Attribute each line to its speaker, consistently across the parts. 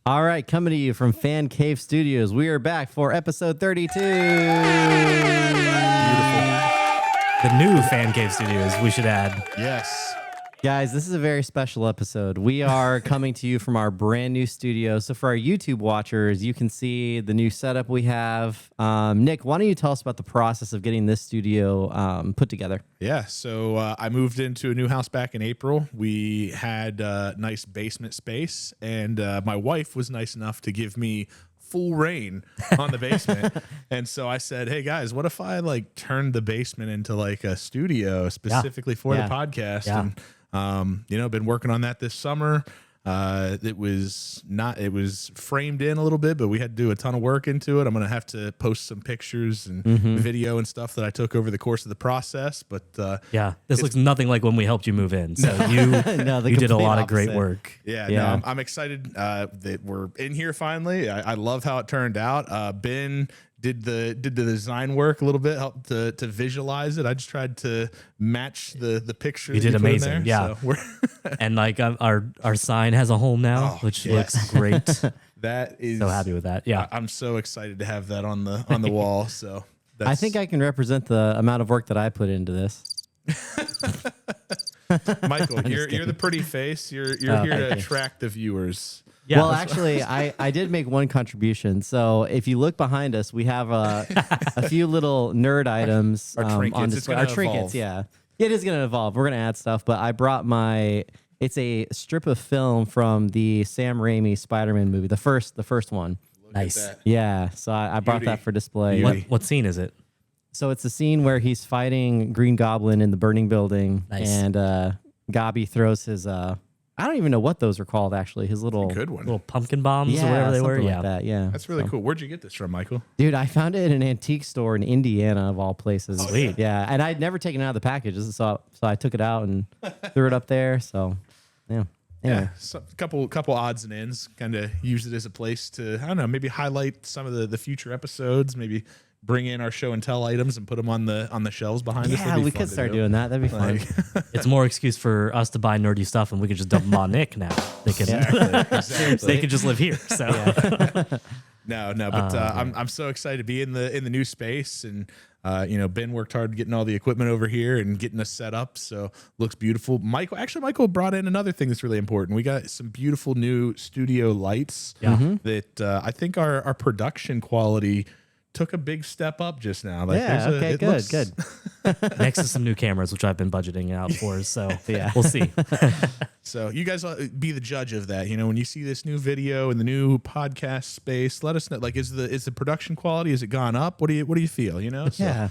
Speaker 1: All right, coming to you from Fan Cave Studios, we are back for episode 32.
Speaker 2: Beautiful. The new Fan Cave Studios, we should add.
Speaker 3: Yes.
Speaker 1: Guys, this is a very special episode. We are coming to you from our brand new studio. So for our YouTube watchers, you can see the new setup we have. Nick, why don't you tell us about the process of getting this studio put together?
Speaker 3: Yeah. So I moved into a new house back in April. We had a nice basement space, and my wife was nice enough to give me full reign on the basement. And so I said, hey guys, what if I like turned the basement into like a studio specifically for the podcast?
Speaker 1: Yeah.
Speaker 3: And been working on that this summer. It was framed in a little bit, but we had to do a ton of work into it. I'm going to have to post some pictures and video and stuff that I took over the course of the process. But
Speaker 2: this looks nothing like when we helped you move in. So you did a lot of great work.
Speaker 3: Yeah. No, I'm excited that we're in here finally. I love how it turned out. Ben did the design work a little bit, helped to visualize it. I just tried to match the picture.
Speaker 2: You did amazing,
Speaker 3: there,
Speaker 2: yeah.
Speaker 3: So
Speaker 2: And like our sign has a hole now, which looks great.
Speaker 3: That is
Speaker 2: So happy with that. Yeah,
Speaker 3: I'm so excited to have that on the wall. So
Speaker 1: I think I can represent the amount of work that I put into this.
Speaker 3: Michael, you're the pretty face. You're here to attract the viewers.
Speaker 2: yeah.
Speaker 1: Well, actually, I did make one contribution. So if you look behind us, we have a few little nerd items
Speaker 3: Our trinkets.
Speaker 1: on
Speaker 3: It's
Speaker 1: display.
Speaker 3: gonna
Speaker 1: Our trinkets,
Speaker 3: evolve.
Speaker 1: yeah. It is going to evolve. We're going to add stuff, but I brought it's a strip of film from the Sam Raimi Spider-Man movie, the first one.
Speaker 2: Nice.
Speaker 3: That.
Speaker 1: Yeah, so I brought
Speaker 3: Beauty.
Speaker 1: that for display.
Speaker 3: Beauty.
Speaker 2: What scene is it?
Speaker 1: So it's the scene where he's fighting Green Goblin in the burning building,
Speaker 2: Nice.
Speaker 1: and Gobby throws his I don't even know what those are called actually. His little
Speaker 3: Good one.
Speaker 2: Little pumpkin bombs
Speaker 1: yeah,
Speaker 2: or whatever they were.
Speaker 1: something
Speaker 2: Yeah.
Speaker 1: like that. Yeah,
Speaker 3: That's really cool. Where'd you get this from, Michael?
Speaker 1: dude. I found it in an antique store in Indiana of all places.
Speaker 2: Sweet.
Speaker 1: Yeah, and I'd never taken it out of the package, so I took it out and threw it up there. So yeah. Anyway.
Speaker 3: Yeah, so a couple odds and ends. Kind of use it as a place to, I don't know, maybe highlight some of the future episodes. Maybe bring in our show and tell items and put them on the shelves behind us.
Speaker 1: Yeah,
Speaker 3: That'd be
Speaker 1: we
Speaker 3: fun
Speaker 1: could
Speaker 3: to
Speaker 1: start
Speaker 3: do.
Speaker 1: doing that. That'd be fun.
Speaker 2: It's more excuse for us to buy nerdy stuff, and we could just dump them on Nick now. They can they could just live here. So
Speaker 3: No, but I'm so excited to be in the new space, and Ben worked hard getting all the equipment over here and getting us set up, so looks beautiful. Michael brought in another thing that's really important. We got some beautiful new studio lights that I think our production quality took a big step up just now. Like,
Speaker 1: Yeah. Okay. Good.
Speaker 2: next to some new cameras, which I've been budgeting out for. So
Speaker 1: Yeah.
Speaker 2: we'll see.
Speaker 3: So you guys be the judge of that. When you see this new video and the new podcast space, let us know. Like, is the production quality, has it gone up? What do you feel? So,
Speaker 1: Yeah.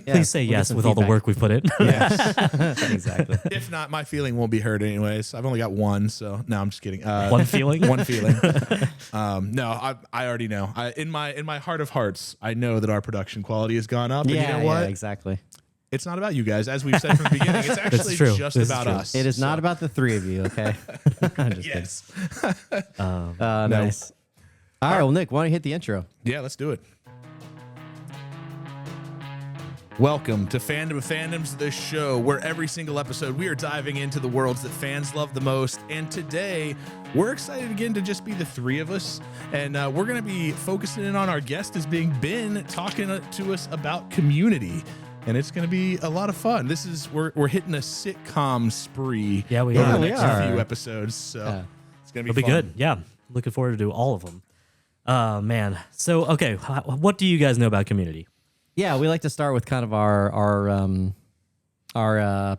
Speaker 2: Please say yes with all the work we've put in.
Speaker 1: Exactly.
Speaker 3: if not, my feeling won't be hurt anyways. I've only got one, so no, I'm just kidding.
Speaker 2: One feeling.
Speaker 3: One feeling. No, I already know. In my heart of hearts, I know that our production quality has gone up. And you know what?
Speaker 1: Yeah, exactly.
Speaker 3: It's not about you guys, as we've said from the beginning. It's actually
Speaker 2: true.
Speaker 3: just
Speaker 2: This is
Speaker 3: about
Speaker 2: true.
Speaker 3: us.
Speaker 1: It is not
Speaker 3: So,
Speaker 1: about the three of you, okay? I'm just
Speaker 3: yes.
Speaker 1: kidding. Nice. All right, well, Nick, why don't you hit the intro?
Speaker 3: Yeah, let's do it. Welcome to Fandom of Fandoms, the show where every single episode we are diving into the worlds that fans love the most. And today, we're excited again to just be the three of us. And we're going to be focusing in on our guest as being Ben, talking to us about Community. And it's going to be a lot of fun. We're hitting a sitcom spree.
Speaker 2: Yeah, we
Speaker 3: over
Speaker 2: are.
Speaker 3: the
Speaker 1: We
Speaker 3: next
Speaker 1: are.
Speaker 3: few episodes. So it's going to
Speaker 2: It'll be
Speaker 3: fun.
Speaker 2: good. Yeah. Looking forward to do all of them. Man. So, okay. What do you guys know about Community?
Speaker 1: Yeah, we like to start with kind of our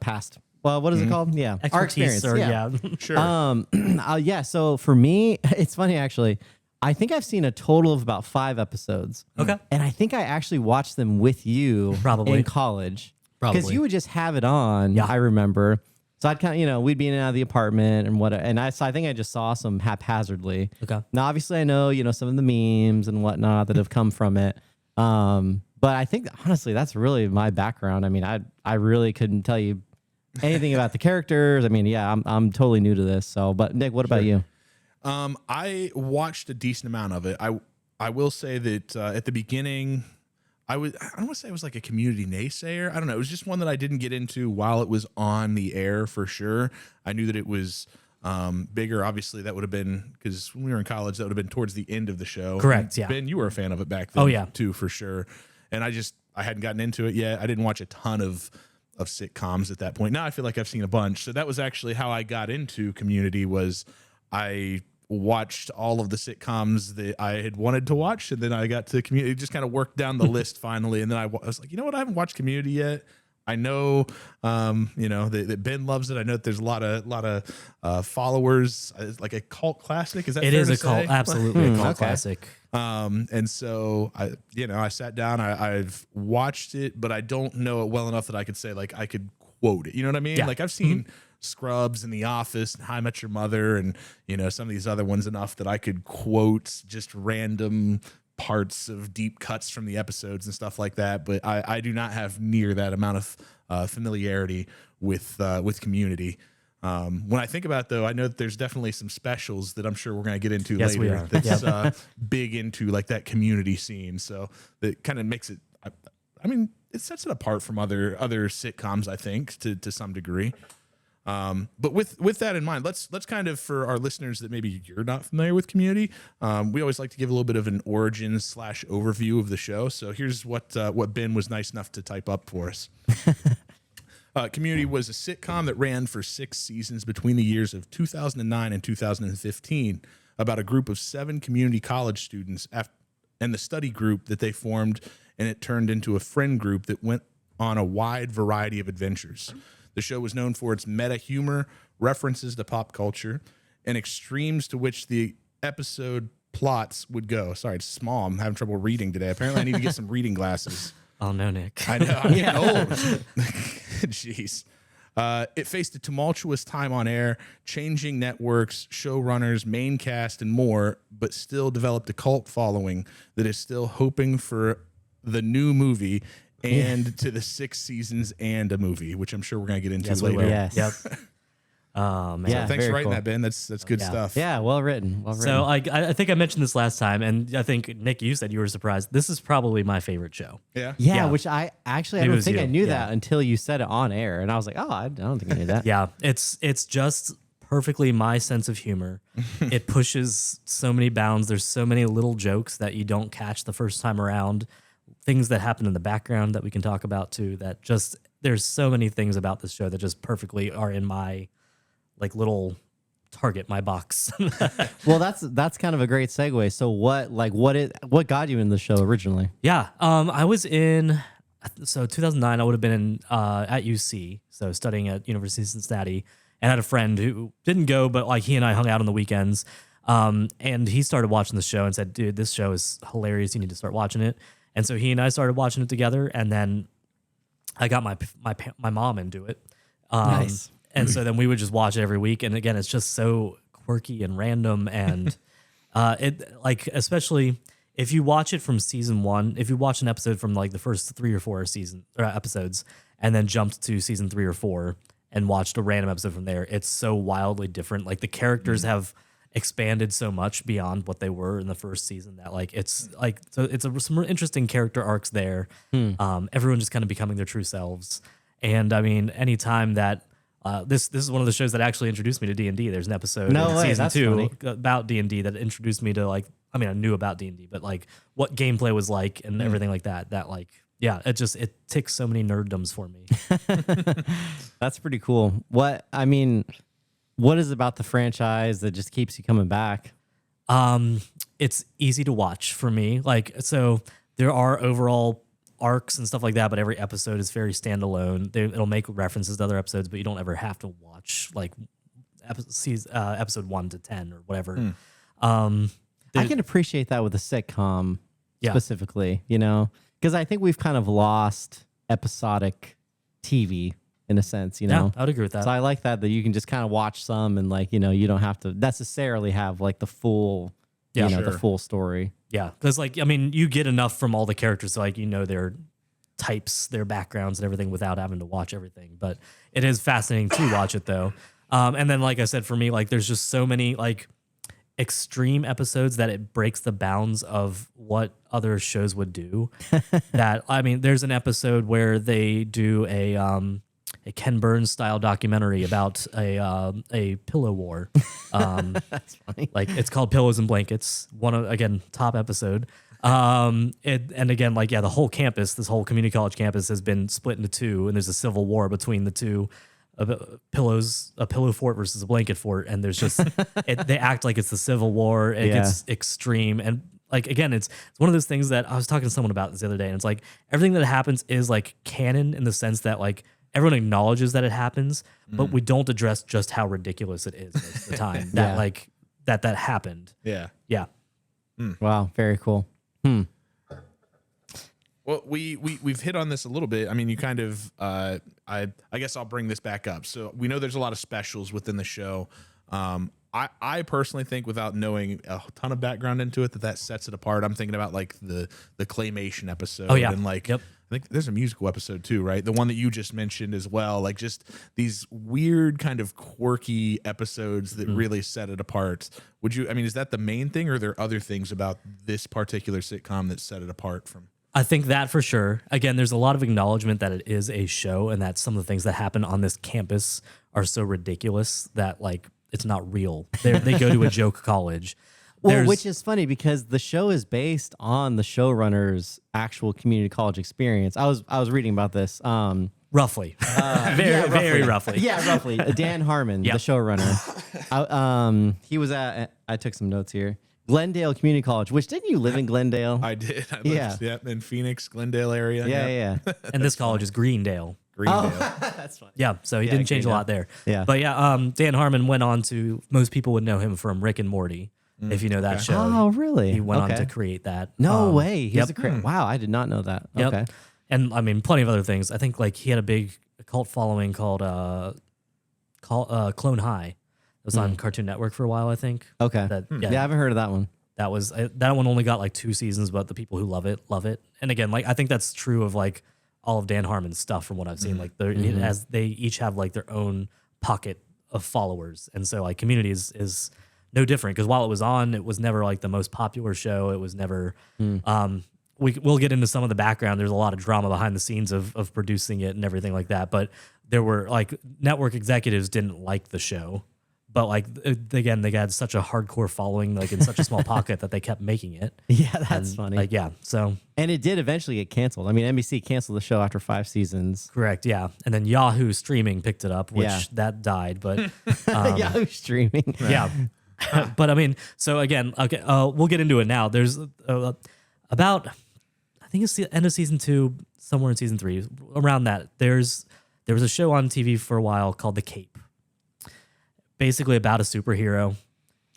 Speaker 1: past. Well, what is it called? Yeah, our
Speaker 2: Expertise
Speaker 1: experience.
Speaker 2: or,
Speaker 3: Sure.
Speaker 1: Yeah. So for me, it's funny actually. I think I've seen a total of about 5 episodes.
Speaker 2: Okay.
Speaker 1: And I think I actually watched them with you
Speaker 2: Probably.
Speaker 1: in college.
Speaker 2: Probably.
Speaker 1: Because you would just have it on.
Speaker 2: Yeah.
Speaker 1: I remember. So I'd kind of, we'd be in and out of the apartment and whatever. And I think I just saw some haphazardly.
Speaker 2: Okay.
Speaker 1: Now, obviously, I know, some of the memes and whatnot that have come from it. But I think, honestly, that's really my background. I mean, I really couldn't tell you anything about the characters. I mean, yeah, I'm totally new to this. So, but Nick, what about you?
Speaker 3: I watched a decent amount of it. I will say that at the beginning, I don't want to say I was like a Community naysayer. I don't know. It was just one that I didn't get into while it was on the air for sure. I knew that it was bigger. Obviously, that would have been, because when we were in college, that would have been towards the end of the show.
Speaker 2: Correct,
Speaker 3: And
Speaker 2: yeah.
Speaker 3: Ben, you were a fan of it back then.
Speaker 2: Oh, yeah.
Speaker 3: Too, for sure. And I hadn't gotten into it yet. I didn't watch a ton of sitcoms at that point. Now I feel like I've seen a bunch. So that was actually how I got into Community. Was I watched all of the sitcoms that I had wanted to watch, and then I got to Community. It just kind of worked down the list finally, and then I was like, you know what? I haven't watched Community yet. I know, that Ben loves it. I know that there's a lot of followers. It's like a cult classic. Is that
Speaker 2: It
Speaker 3: fair
Speaker 2: is
Speaker 3: to
Speaker 2: a cult,
Speaker 3: say?
Speaker 2: absolutely a cult
Speaker 1: okay.
Speaker 2: classic.
Speaker 3: And so I sat down. I've watched it, but I don't know it well enough that I could say like I could quote it. You know what I mean?
Speaker 2: Yeah.
Speaker 3: Like I've seen Scrubs and The Office and How I Met Your Mother and some of these other ones enough that I could quote just random parts of deep cuts from the episodes and stuff like that. But I do not have near that amount of familiarity with Community. When I think about it, though, I know that there's definitely some specials that I'm sure we're going to get into
Speaker 2: Yes,
Speaker 3: later.
Speaker 2: we are.
Speaker 3: That's big into like that community scene. So that kind of makes it. I mean, it sets it apart from other sitcoms, I think, to some degree. But with that in mind, let's kind of, for our listeners that maybe you're not familiar with Community, we always like to give a little bit of an origin / overview of the show. So here's what Ben was nice enough to type up for us. Community was a sitcom that ran for 6 seasons between the years of 2009 and 2015 about a group of 7 community college students and the study group that they formed, and it turned into a friend group that went on a wide variety of adventures. The show was known for its meta humor, references to pop culture, and extremes to which the episode plots would go. Sorry, it's small. I'm having trouble reading today. Apparently, I need to get some reading glasses.
Speaker 2: Oh no, Nick.
Speaker 3: I know. I'm getting old. Jeez. It faced a tumultuous time on air, changing networks, showrunners, main cast, and more, but still developed a cult following that is still hoping for the new movie and to the 6 seasons and a movie, which I'm sure we're going to get into
Speaker 2: Yes, we
Speaker 3: later.
Speaker 2: will.
Speaker 1: Yes.
Speaker 2: Yep. Oh man.
Speaker 1: Yeah.
Speaker 3: Thanks for
Speaker 1: very
Speaker 3: writing
Speaker 1: cool.
Speaker 3: that, Ben. That's good
Speaker 2: Yeah.
Speaker 3: stuff.
Speaker 1: Yeah, well written. Well written.
Speaker 2: So I think I mentioned this last time, and I think Nick, you said you were surprised. This is probably my favorite show.
Speaker 3: Yeah.
Speaker 1: yeah,
Speaker 2: yeah.
Speaker 1: which I
Speaker 2: It
Speaker 1: don't
Speaker 2: was
Speaker 1: think
Speaker 2: you.
Speaker 1: I knew
Speaker 2: Yeah.
Speaker 1: that until you said it on air, and I was like, oh, I don't think I knew that.
Speaker 2: Yeah, it's just perfectly my sense of humor. It pushes so many bounds. There's so many little jokes that you don't catch the first time around. Things that happen in the background that we can talk about too. That just there's so many things about this show that just perfectly are in my like little target, my box.
Speaker 1: Well, that's kind of a great segue. So what got you in the show originally?
Speaker 2: Yeah, I was in 2009. I would have been in at UC, so studying at University of Cincinnati, and I had a friend who didn't go, but like he and I hung out on the weekends. And he started watching the show and said, "Dude, this show is hilarious. You need to start watching it." And so he and I started watching it together, and then I got my mom into it.
Speaker 1: Nice.
Speaker 2: And so then we would just watch it every week. And again, it's just so quirky and random, and it like especially if you watch it from season 1, if you watch an episode from like the first 3 or 4 episodes, and then jumped to season 3 or 4 and watched a random episode from there, it's so wildly different. Like the characters have expanded so much beyond what they were in the first season that like it's like so it's some interesting character arcs there. Everyone just kind of becoming their true selves. And I mean, anytime that this is one of the shows that actually introduced me to D&D. There's an episode
Speaker 1: No
Speaker 2: in
Speaker 1: way,
Speaker 2: season
Speaker 1: that's
Speaker 2: 2
Speaker 1: funny.
Speaker 2: about D&D that introduced me to like, I mean, I knew about D&D, but like what gameplay was like and everything like that like, yeah, it ticks so many nerddoms for me.
Speaker 1: That's pretty cool. What is about the franchise that just keeps you coming back?
Speaker 2: It's easy to watch for me. Like, so there are overall arcs and stuff like that, but every episode is very standalone. It'll make references to other episodes, but you don't ever have to watch like episode 1 to 10 or whatever.
Speaker 1: I can appreciate that with a sitcom
Speaker 2: Yeah.
Speaker 1: specifically, because I think we've kind of lost episodic TV in a sense,
Speaker 2: Yeah, I would agree with that.
Speaker 1: So I like that you can just kind of watch some and like, you don't have to necessarily have like the full,
Speaker 2: Yeah,
Speaker 1: the
Speaker 3: sure.
Speaker 1: full story.
Speaker 2: Yeah, because like I mean, you get enough from all the characters, so, like their types, their backgrounds, and everything without having to watch everything. But it is fascinating to watch it though. And then, like I said, for me, like there's just so many like extreme episodes that it breaks the bounds of what other shows would do. That I mean, there's an episode where they do Ken Burns style documentary about a pillow war.
Speaker 1: That's funny.
Speaker 2: Like it's called Pillows and Blankets. Again, top episode. And again, like the whole campus, this whole community college campus has been split into two, and there's a civil war between the two. A pillow fort versus a blanket fort, and there's just they act like it's the Civil War. It gets extreme, and like again, it's one of those things that I was talking to someone about this the other day, and it's like everything that happens is like canon in the sense that like everyone acknowledges that it happens, but we don't address just how ridiculous it is most of the time that like that happened.
Speaker 3: Yeah.
Speaker 1: Wow, very cool.
Speaker 3: Well, we've hit on this a little bit. I mean, you kind of I guess I'll bring this back up. So we know there's a lot of specials within the show. I personally think, without knowing a ton of background into it, that sets it apart. I'm thinking about like the claymation episode.
Speaker 2: Oh yeah,
Speaker 3: and like
Speaker 2: yep.
Speaker 3: I think there's a musical episode too, right? The one that you just mentioned as well. Like just these weird kind of quirky episodes that really set it apart. Is that the main thing, or are there other things about this particular sitcom that set it apart from?
Speaker 2: I think that for sure. Again, there's a lot of acknowledgement that it is a show, and that some of the things that happen on this campus are so ridiculous that like it's not real. They go to a joke college.
Speaker 1: Well, which is funny because the show is based on the showrunner's actual community college experience. I was reading about this.
Speaker 2: Roughly. Very roughly.
Speaker 1: Yeah, roughly. Dan Harmon, the showrunner. He was at, I took some notes here, Glendale Community College, which didn't you live in Glendale?
Speaker 3: I did. I lived, in Phoenix, Glendale area.
Speaker 1: Yeah.
Speaker 2: And this college is Greendale.
Speaker 1: That's funny.
Speaker 2: Yeah, so he didn't change a lot there.
Speaker 1: Yeah.
Speaker 2: But Dan Harmon went on to, most people would know him from Rick and Morty, if you know that show.
Speaker 1: Oh, really?
Speaker 2: He went on to create that.
Speaker 1: No way. He's
Speaker 2: yep.
Speaker 1: Wow, I did not know that.
Speaker 2: Yep.
Speaker 1: Okay.
Speaker 2: And I mean, plenty of other things. I think like he had a big cult following called Clone High. It was on Cartoon Network for a while, I think.
Speaker 1: Okay. Yeah, I haven't heard of that one.
Speaker 2: That was that one only got like 2 seasons, but the people who love it. And again, like I think that's true of like all of Dan Harmon's stuff from what I've seen. Like as they each have like their own pocket of followers, and so like Community is no different, because while it was on, it was never like the most popular show. It was never. We'll get into some of the background. There's a lot of drama behind the scenes of producing it and everything like that. But there were like network executives didn't like the show. But like again, they got such a hardcore following, like in such a small pocket, that they kept making it.
Speaker 1: Yeah, that's funny.
Speaker 2: Like so
Speaker 1: and it did eventually get canceled. I mean, NBC canceled the show after 5 seasons.
Speaker 2: Correct. Yeah, and then Yahoo Streaming picked it up, which that died. But
Speaker 1: Yahoo Streaming.
Speaker 2: Yeah, but I mean, so again, okay, we'll get into it now. There's about, I think it's the end of season 2, somewhere in season 3, around that. There was a show on TV for a while called The Cape. Basically about a superhero,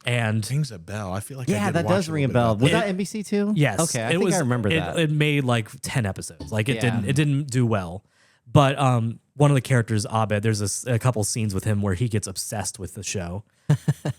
Speaker 2: and
Speaker 3: rings a bell. I feel like
Speaker 1: that does ring a bell. Was that NBC too?
Speaker 2: Yes.
Speaker 1: Okay, I think I remember that.
Speaker 2: It made like 10 episodes. Like it didn't do well. But one of the characters, Abed, there's a couple scenes with him where he gets obsessed with the show,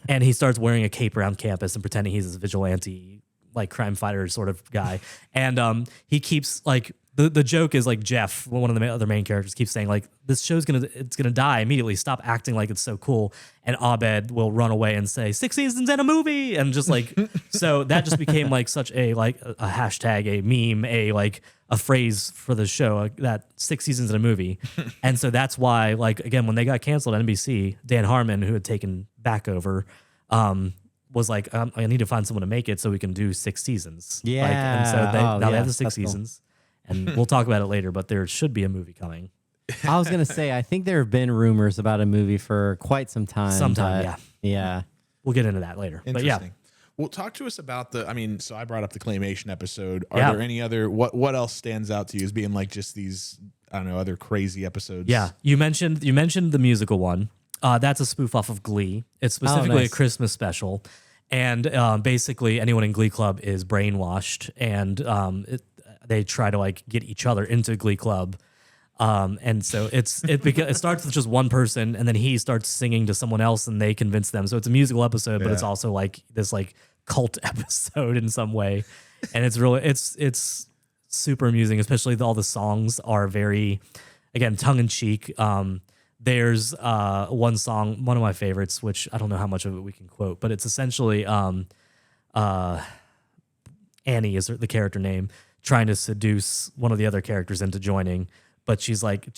Speaker 2: and he starts wearing a cape around campus and pretending he's a vigilante, like crime fighter sort of guy, and he keeps like. The joke is like Jeff, one of the other main characters, keeps saying like, this show's gonna die immedately. Stop acting like it's so cool. And Abed will run away and say 6 seasons and a movie, and just like so that just became like such a hashtag, a meme, a phrase for the show, that 6 seasons in a movie. And so that's why, like again, when they got canceled on NBC, Dan Harmon, who had taken back over, was like, I need to find someone to make it so we can do 6 seasons.
Speaker 1: Yeah.
Speaker 2: And so they have the 6
Speaker 1: that's
Speaker 2: seasons. Cool. And we'll talk about it later, but there should be a movie coming.
Speaker 1: I was going to say, I think there have been rumors about a movie for quite some time. Yeah.
Speaker 2: We'll get into that later. But yeah.
Speaker 3: Well, talk to us about so I brought up the claymation episode. Are there any other, what else stands out to you as being like just these, I don't know, other crazy episodes?
Speaker 2: Yeah. You mentioned the musical one. That's a spoof off of Glee. It's specifically a Christmas special. And basically anyone in Glee Club is brainwashed, and they try to like get each other into Glee Club, and so it starts with just one person, and then he starts singing to someone else, and they convince them. So it's a musical episode, but it's also like this like cult episode in some way, and it's really it's super amusing. Especially all the songs are very, again, tongue in cheek. There's one song, one of my favorites, which I don't know how much of it we can quote, but it's essentially Annie is the character name, trying to seduce one of the other characters into joining, but she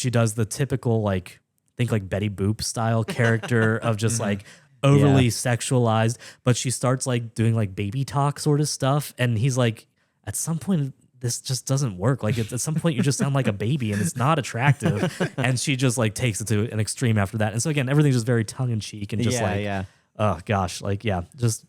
Speaker 2: does the typical like think like Betty Boop style character of just like overly sexualized, but she starts like doing like baby talk sort of stuff, and he's like, at some point this just doesn't work. Like at some point you just sound like a baby and it's not attractive. And she just like takes it to an extreme after that. And so again, everything's just very tongue in cheek and just oh gosh, like, just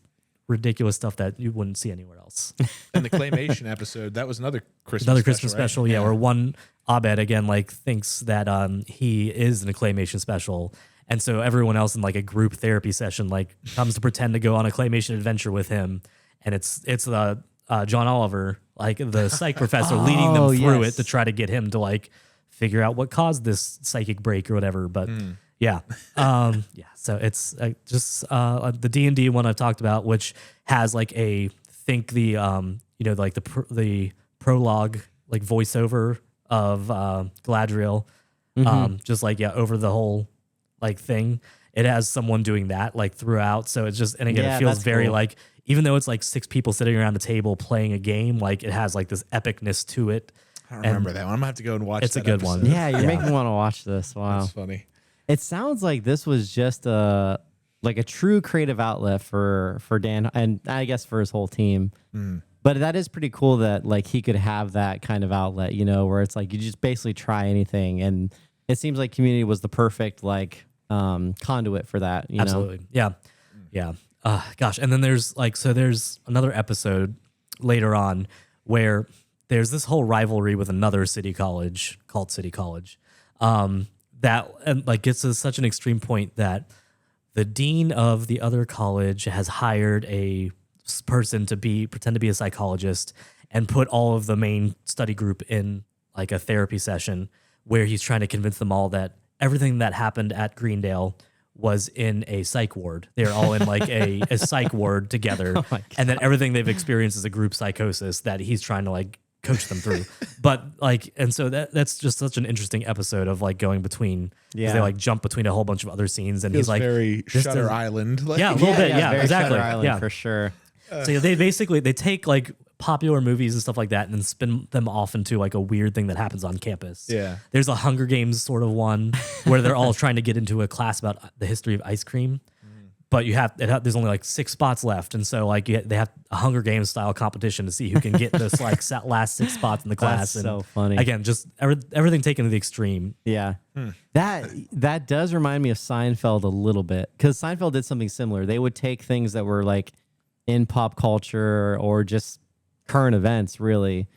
Speaker 2: ridiculous stuff that you wouldn't see anywhere else.
Speaker 3: And the claymation episode, that was another Christmas
Speaker 2: special.
Speaker 3: Right?
Speaker 2: Yeah. Where one Abed again, like thinks that he is in a claymation special. And so everyone else in like a group therapy session, like comes to pretend to go on a claymation adventure with him. And it's John Oliver, like the psych professor, leading them through it to try to get him to like figure out what caused this psychic break or whatever. But so it's just the D&D one I've talked about, which has like the prologue, like voiceover of Galadriel, just like over the whole like thing. It has someone doing that like throughout. So it's just, and again, it feels very like, even though it's like 6 people sitting around a table playing a game, like it has like this epicness to it.
Speaker 3: I don't remember that one. I'm gonna have to go and watch.
Speaker 2: It's
Speaker 3: that
Speaker 2: a good
Speaker 3: episode.
Speaker 2: one.
Speaker 1: Yeah, you're making me want to watch this. Wow,
Speaker 3: that's funny.
Speaker 1: It sounds like this was just a true creative outlet for Dan, and I guess for his whole team. But that is pretty cool that like he could have that kind of outlet, you know, where it's like you just basically try anything, and it seems like Community was the perfect like conduit for that. You
Speaker 2: Absolutely,
Speaker 1: know?
Speaker 2: yeah. Gosh, and then there's another episode later on where there's this whole rivalry with another city college called City College. That and like gets to such an extreme point that the dean of the other college has hired a person to pretend to be a psychologist and put all of the main study group in like a therapy session where he's trying to convince them all that everything that happened at Greendale was in a psych ward. They're all in like a psych ward together, and then everything they've experienced is a group psychosis that he's trying to like coach them through. But like, and so that's just such an interesting episode of like going between, they like jump between a whole bunch of other scenes, and he's like
Speaker 3: very Shutter Island, like,
Speaker 2: a little bit,
Speaker 1: very
Speaker 2: exactly,
Speaker 1: Shutter Island for sure.
Speaker 2: So they take like popular movies and stuff like that and then spin them off into like a weird thing that happens on campus.
Speaker 3: Yeah.
Speaker 2: There's a Hunger Games sort of one where they're all trying to get into a class about the history of ice cream. But there's only like 6 spots left, and so like they have a Hunger Games style competition to see who can get this like last 6 spots in the class.
Speaker 1: That's so funny.
Speaker 2: Again, just everything taken to the extreme.
Speaker 1: Yeah, that does remind me of Seinfeld a little bit, because Seinfeld did something similar. They would take things that were like in pop culture or just current events, really,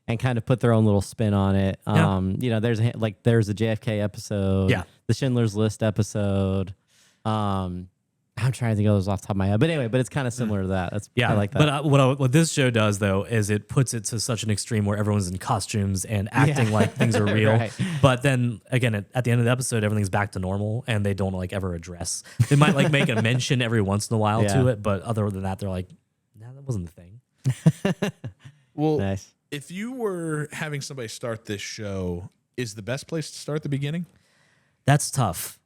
Speaker 1: and kind of put their own little spin on it. You know, there's a JFK episode, the Schindler's List episode. I'm trying to think of those off the top of my head, but anyway, it's kind of similar to that. I like that.
Speaker 2: But what this show does though is it puts it to such an extreme where everyone's in costumes and acting like things are real. Right. But then again, at the end of the episode, everything's back to normal, and they don't like ever address. They might like make a mention every once in a while to it, but other than that, they're like, no, that wasn't the thing.
Speaker 3: Well,
Speaker 1: nice.
Speaker 3: If you were having somebody start this show, is the best place to start the beginning?
Speaker 2: That's tough.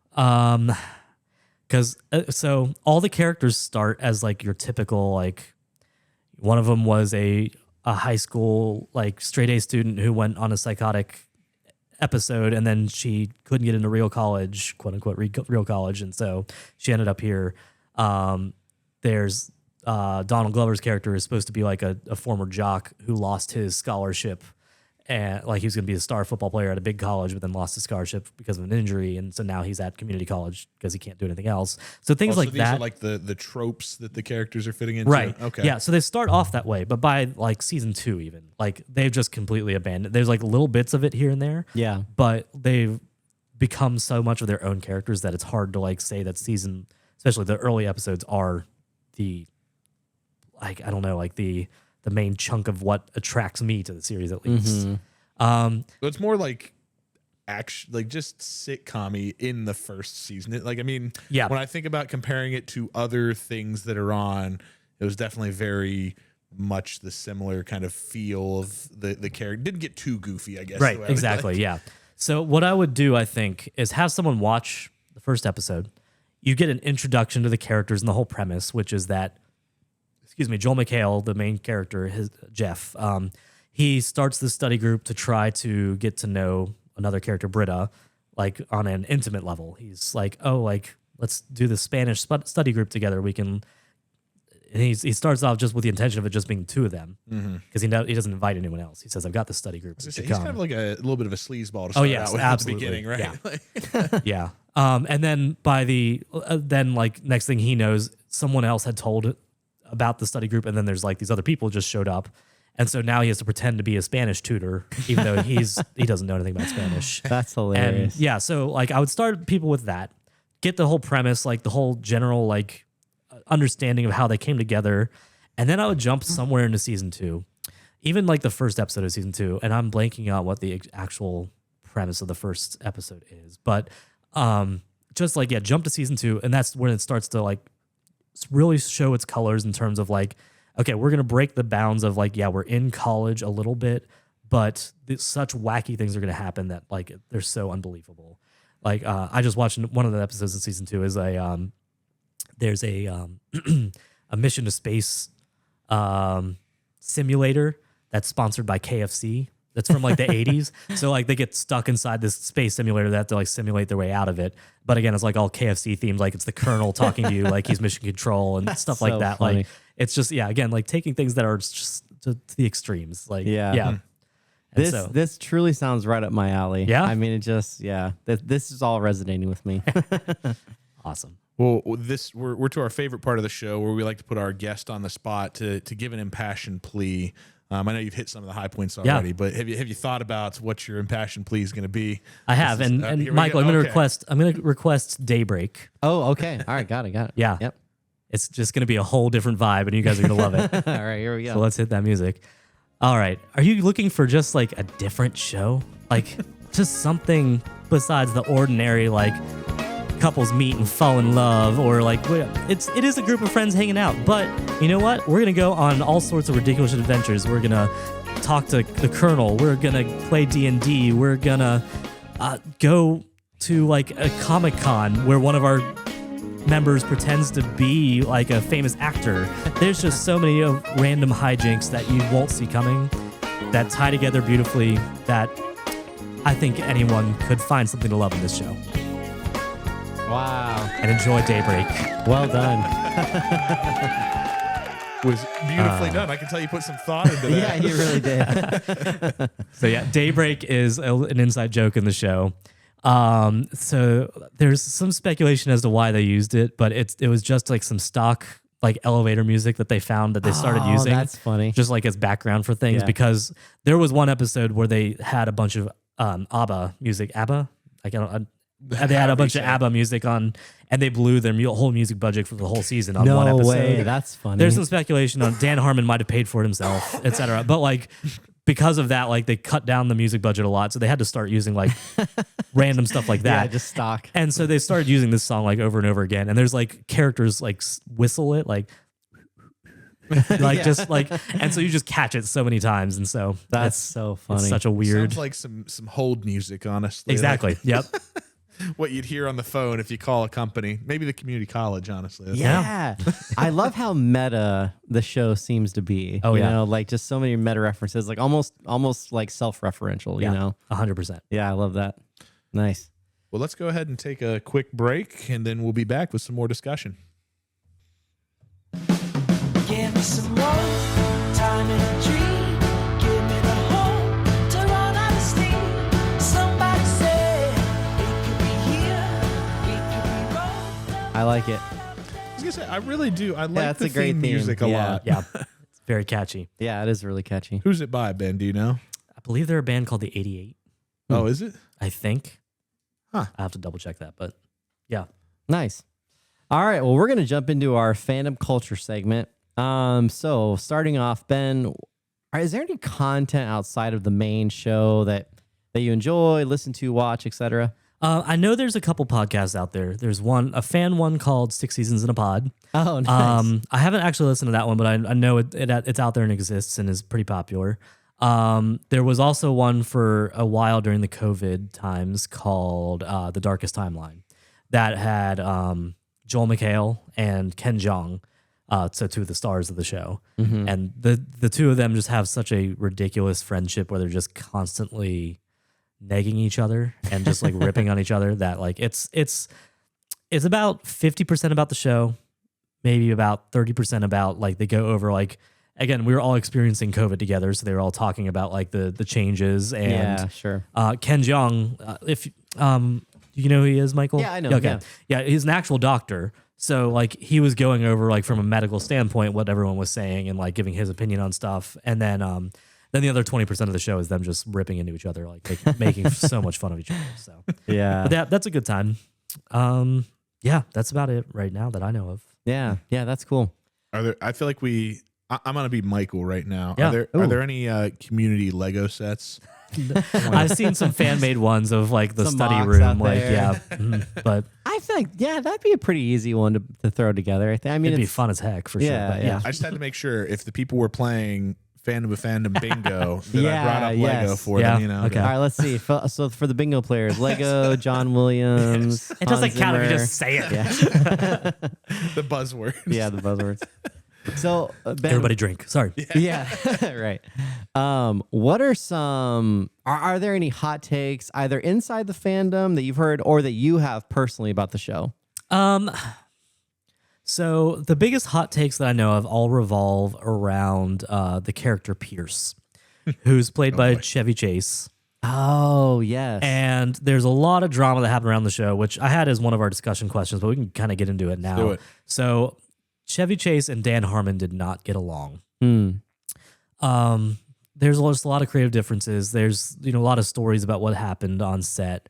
Speaker 2: Because so all the characters start as like your typical, like one of them was a high school like straight A student who went on a psychotic episode, and then she couldn't get into real college, quote unquote real college, and so she ended up here. There's Donald Glover's character is supposed to be like a former jock who lost his scholarship, and like he was going to be a star football player at a big college, but then lost his scholarship because of an injury, and so now he's at community college because he can't do anything else. So things like
Speaker 3: these
Speaker 2: that
Speaker 3: are like the tropes that the characters are fitting into,
Speaker 2: right?
Speaker 3: Okay,
Speaker 2: yeah. So they start off that way, but by like season 2, even like they've just completely abandoned. There's like little bits of it here and there, but they've become so much of their own characters that it's hard to like say that season, especially the early episodes, are the like I don't know, like the main chunk of what attracts me to the series, at least.
Speaker 3: It's more like action, like just sitcom-y in the first season. When I think about comparing it to other things that are on, it was definitely very much the similar kind of feel of the character. Didn't get too goofy, I guess.
Speaker 2: Right, exactly, yeah. So what I would do, I think, is have someone watch the first episode. You get an introduction to the characters and the whole premise, which is that Joel McHale, the main character, Jeff, he starts this study group to try to get to know another character, Britta, like on an intimate level. He's like, oh, like let's do the Spanish study group together. We can. And he starts off just with the intention of it just being two of them because he doesn't invite anyone else. He says, "I've got the study group."
Speaker 3: He's kind of like a little bit of a sleazeball to start out with
Speaker 2: absolutely.
Speaker 3: at the beginning, right?
Speaker 2: Yeah. Yeah. And then by the then like next thing he knows, someone else had told about the study group, and then there's like these other people just showed up, and so now he has to pretend to be a Spanish tutor, even though he doesn't know anything about Spanish.
Speaker 1: That's hilarious.
Speaker 2: And yeah, so like I would start people with that, get the whole premise, like the whole general like understanding of how they came together, and then I would jump somewhere into season 2, even like the first episode of season 2, and I'm blanking out what the actual premise of the first episode is, but just like jump to season 2, and that's when it starts to like really show its colors in terms of like, okay, we're gonna break the bounds of like, we're in college a little bit, but such wacky things are gonna happen that like they're so unbelievable. Like I just watched one of the episodes of season 2 is there's a mission to space simulator that's sponsored by KFC. That's from like the 80s. So like they get stuck inside this space simulator. They have to like simulate their way out of it. But again, it's like all KFC themed. Like it's the Colonel talking to you like he's mission control and stuff like that.
Speaker 1: Funny.
Speaker 2: Like it's just again like taking things that are just to the extremes. Like And
Speaker 1: This truly sounds right up my alley.
Speaker 2: Yeah?
Speaker 1: I mean, it just this is all resonating with me.
Speaker 2: Awesome.
Speaker 3: Well, we're to our favorite part of the show where we like to put our guest on the spot to give an impassioned plea. I know you've hit some of the high points already, but have you thought about what your impassioned plea is going to be?
Speaker 2: I have, and Michael, I'm going to request Daybreak.
Speaker 1: Oh, okay. All right, got it.
Speaker 2: Yeah.
Speaker 1: Yep.
Speaker 2: It's just going to be a whole different vibe, and you guys are going to love it.
Speaker 1: All right, here we go.
Speaker 2: So let's hit that music. All right. Are you looking for just like a different show? Like just something besides the ordinary, like couples meet and fall in love, or like it is a group of friends hanging out, but you know what, we're gonna go on all sorts of ridiculous adventures. We're gonna talk to the Colonel, we're gonna play D&D, we're gonna go to like a Comic-Con where one of our members pretends to be like a famous actor. There's just so many of random hijinks that you won't see coming that tie together beautifully that I think anyone could find something to love in this show.
Speaker 1: Wow.
Speaker 2: And enjoy Daybreak.
Speaker 1: Well done.
Speaker 3: Was beautifully done. I can tell you put some thought into that.
Speaker 1: Yeah, you really did.
Speaker 2: So Daybreak is an inside joke in the show. So there's some speculation as to why they used it, but it was just like some stock like elevator music that they found that they started using.
Speaker 1: That's funny.
Speaker 2: Just like as background for things, because there was one episode where they had a bunch of ABBA music. ABBA? They had a bunch of ABBA music on, and they blew their whole music budget for the whole season on one episode.
Speaker 1: No way, that's funny.
Speaker 2: There's some speculation on Dan Harmon might have paid for it himself, etc. But like because of that, like they cut down the music budget a lot, so they had to start using like random stuff like that.
Speaker 1: Yeah, just stock.
Speaker 2: And so they started using this song like over and over again. And there's like characters like whistle it like. Just like, and so you just catch it so many times, and so
Speaker 1: that's so funny.
Speaker 2: It's such a weird,
Speaker 3: sounds like some hold music, honestly.
Speaker 2: Exactly.
Speaker 3: Like,
Speaker 2: yep.
Speaker 3: What you'd hear on the phone if you call a company, maybe the community college. Honestly, that's
Speaker 1: yeah. I love how meta the show seems to be.
Speaker 2: Oh,
Speaker 1: you
Speaker 2: yeah.
Speaker 1: know, like just so many meta references, like almost like self-referential.
Speaker 2: Yeah.
Speaker 1: You know,
Speaker 2: 100%.
Speaker 1: Yeah, I love that. Nice.
Speaker 3: Well, let's go ahead and take a quick break, and then we'll be back with some more discussion.
Speaker 4: Give me some more time in a dream. Give me the hope to run out of steam. Somebody say it could be here, it could be wrong.
Speaker 1: I like it.
Speaker 3: I was gonna say, I really do. I like
Speaker 1: it's
Speaker 3: the
Speaker 1: a great
Speaker 3: theme
Speaker 1: theme.
Speaker 3: music a
Speaker 1: Yeah.
Speaker 3: lot.
Speaker 2: Yeah. It's very catchy.
Speaker 1: Yeah, it is really catchy.
Speaker 3: Who's it by, Ben? Do you know?
Speaker 2: I believe they're a band called the 88.
Speaker 3: Oh, is it?
Speaker 2: I think.
Speaker 3: Huh.
Speaker 2: I have to double check that, but yeah.
Speaker 1: Nice. All right. Well, we're gonna jump into our fandom culture segment. So starting off, Ben, is there any content outside of the main show that you enjoy, listen to, watch, etc.?
Speaker 2: I know there's a couple podcasts out there. There's a fan one called 6 Seasons in a Pod.
Speaker 1: Oh, nice.
Speaker 2: I haven't actually listened to that one, but I know it's out there and exists and is pretty popular. There was also one for a while during the COVID times called The Darkest Timeline that had Joel McHale and Ken Jeong. So two of the stars of the show. Mm-hmm. And the two of them just have such a ridiculous friendship where they're just constantly negging each other and just like ripping on each other. That like it's about 50% about the show, maybe about 30% about like they go over like, again, we were all experiencing COVID together, so they were all talking about like the changes. And
Speaker 1: Yeah, sure.
Speaker 2: Ken Jeong, if you know who he is, Michael?
Speaker 1: Yeah, I know,
Speaker 2: Okay, yeah, he's an actual doctor. So like he was going over like from a medical standpoint what everyone was saying and like giving his opinion on stuff, and then the other 20% of the show is them just ripping into each other, like making so much fun of each other. So
Speaker 1: Yeah.
Speaker 2: but that's a good time. Yeah, that's about it right now that I know of.
Speaker 1: Yeah, that's cool.
Speaker 3: Are there? I feel like I'm gonna be Michael right now.
Speaker 2: Yeah.
Speaker 3: Are there any community Lego sets?
Speaker 2: I've seen some fan made ones of like the
Speaker 1: Some
Speaker 2: study
Speaker 1: mocks
Speaker 2: room,
Speaker 1: out
Speaker 2: like
Speaker 1: there.
Speaker 2: but
Speaker 1: I feel like that'd be a pretty easy one to throw together. I mean,
Speaker 2: it'd be
Speaker 1: it's
Speaker 2: fun as heck for
Speaker 1: Yeah,
Speaker 2: sure. But
Speaker 1: yeah.
Speaker 3: I just had to make sure if the people were playing Fandom of Fandom bingo that I
Speaker 1: Yeah,
Speaker 3: brought up Lego
Speaker 1: yes.
Speaker 3: for
Speaker 2: Yeah,
Speaker 3: them. You know.
Speaker 2: okay.
Speaker 1: All right, let's see. So for the bingo players, Lego, John Williams.
Speaker 2: It doesn't
Speaker 1: Hans
Speaker 2: count if you
Speaker 1: Zimmer.
Speaker 2: just say it.
Speaker 1: Yeah,
Speaker 3: The buzzwords.
Speaker 1: yeah, the buzzwords. So Ben,
Speaker 2: Everybody drink. Sorry.
Speaker 1: yeah, right. What are some? Are there any hot takes either inside the fandom that you've heard or that you have personally about the show?
Speaker 2: So the biggest hot takes that I know of all revolve around the character Pierce, who's played by Chevy Chase.
Speaker 1: Oh yes,
Speaker 2: And there's a lot of drama that happened around the show, which I had as one of our discussion questions, but we can kind of get into it now.
Speaker 3: do it.
Speaker 2: So Chevy Chase and Dan Harmon did not get along. There's just a lot of creative differences. There's a lot of stories about what happened on set.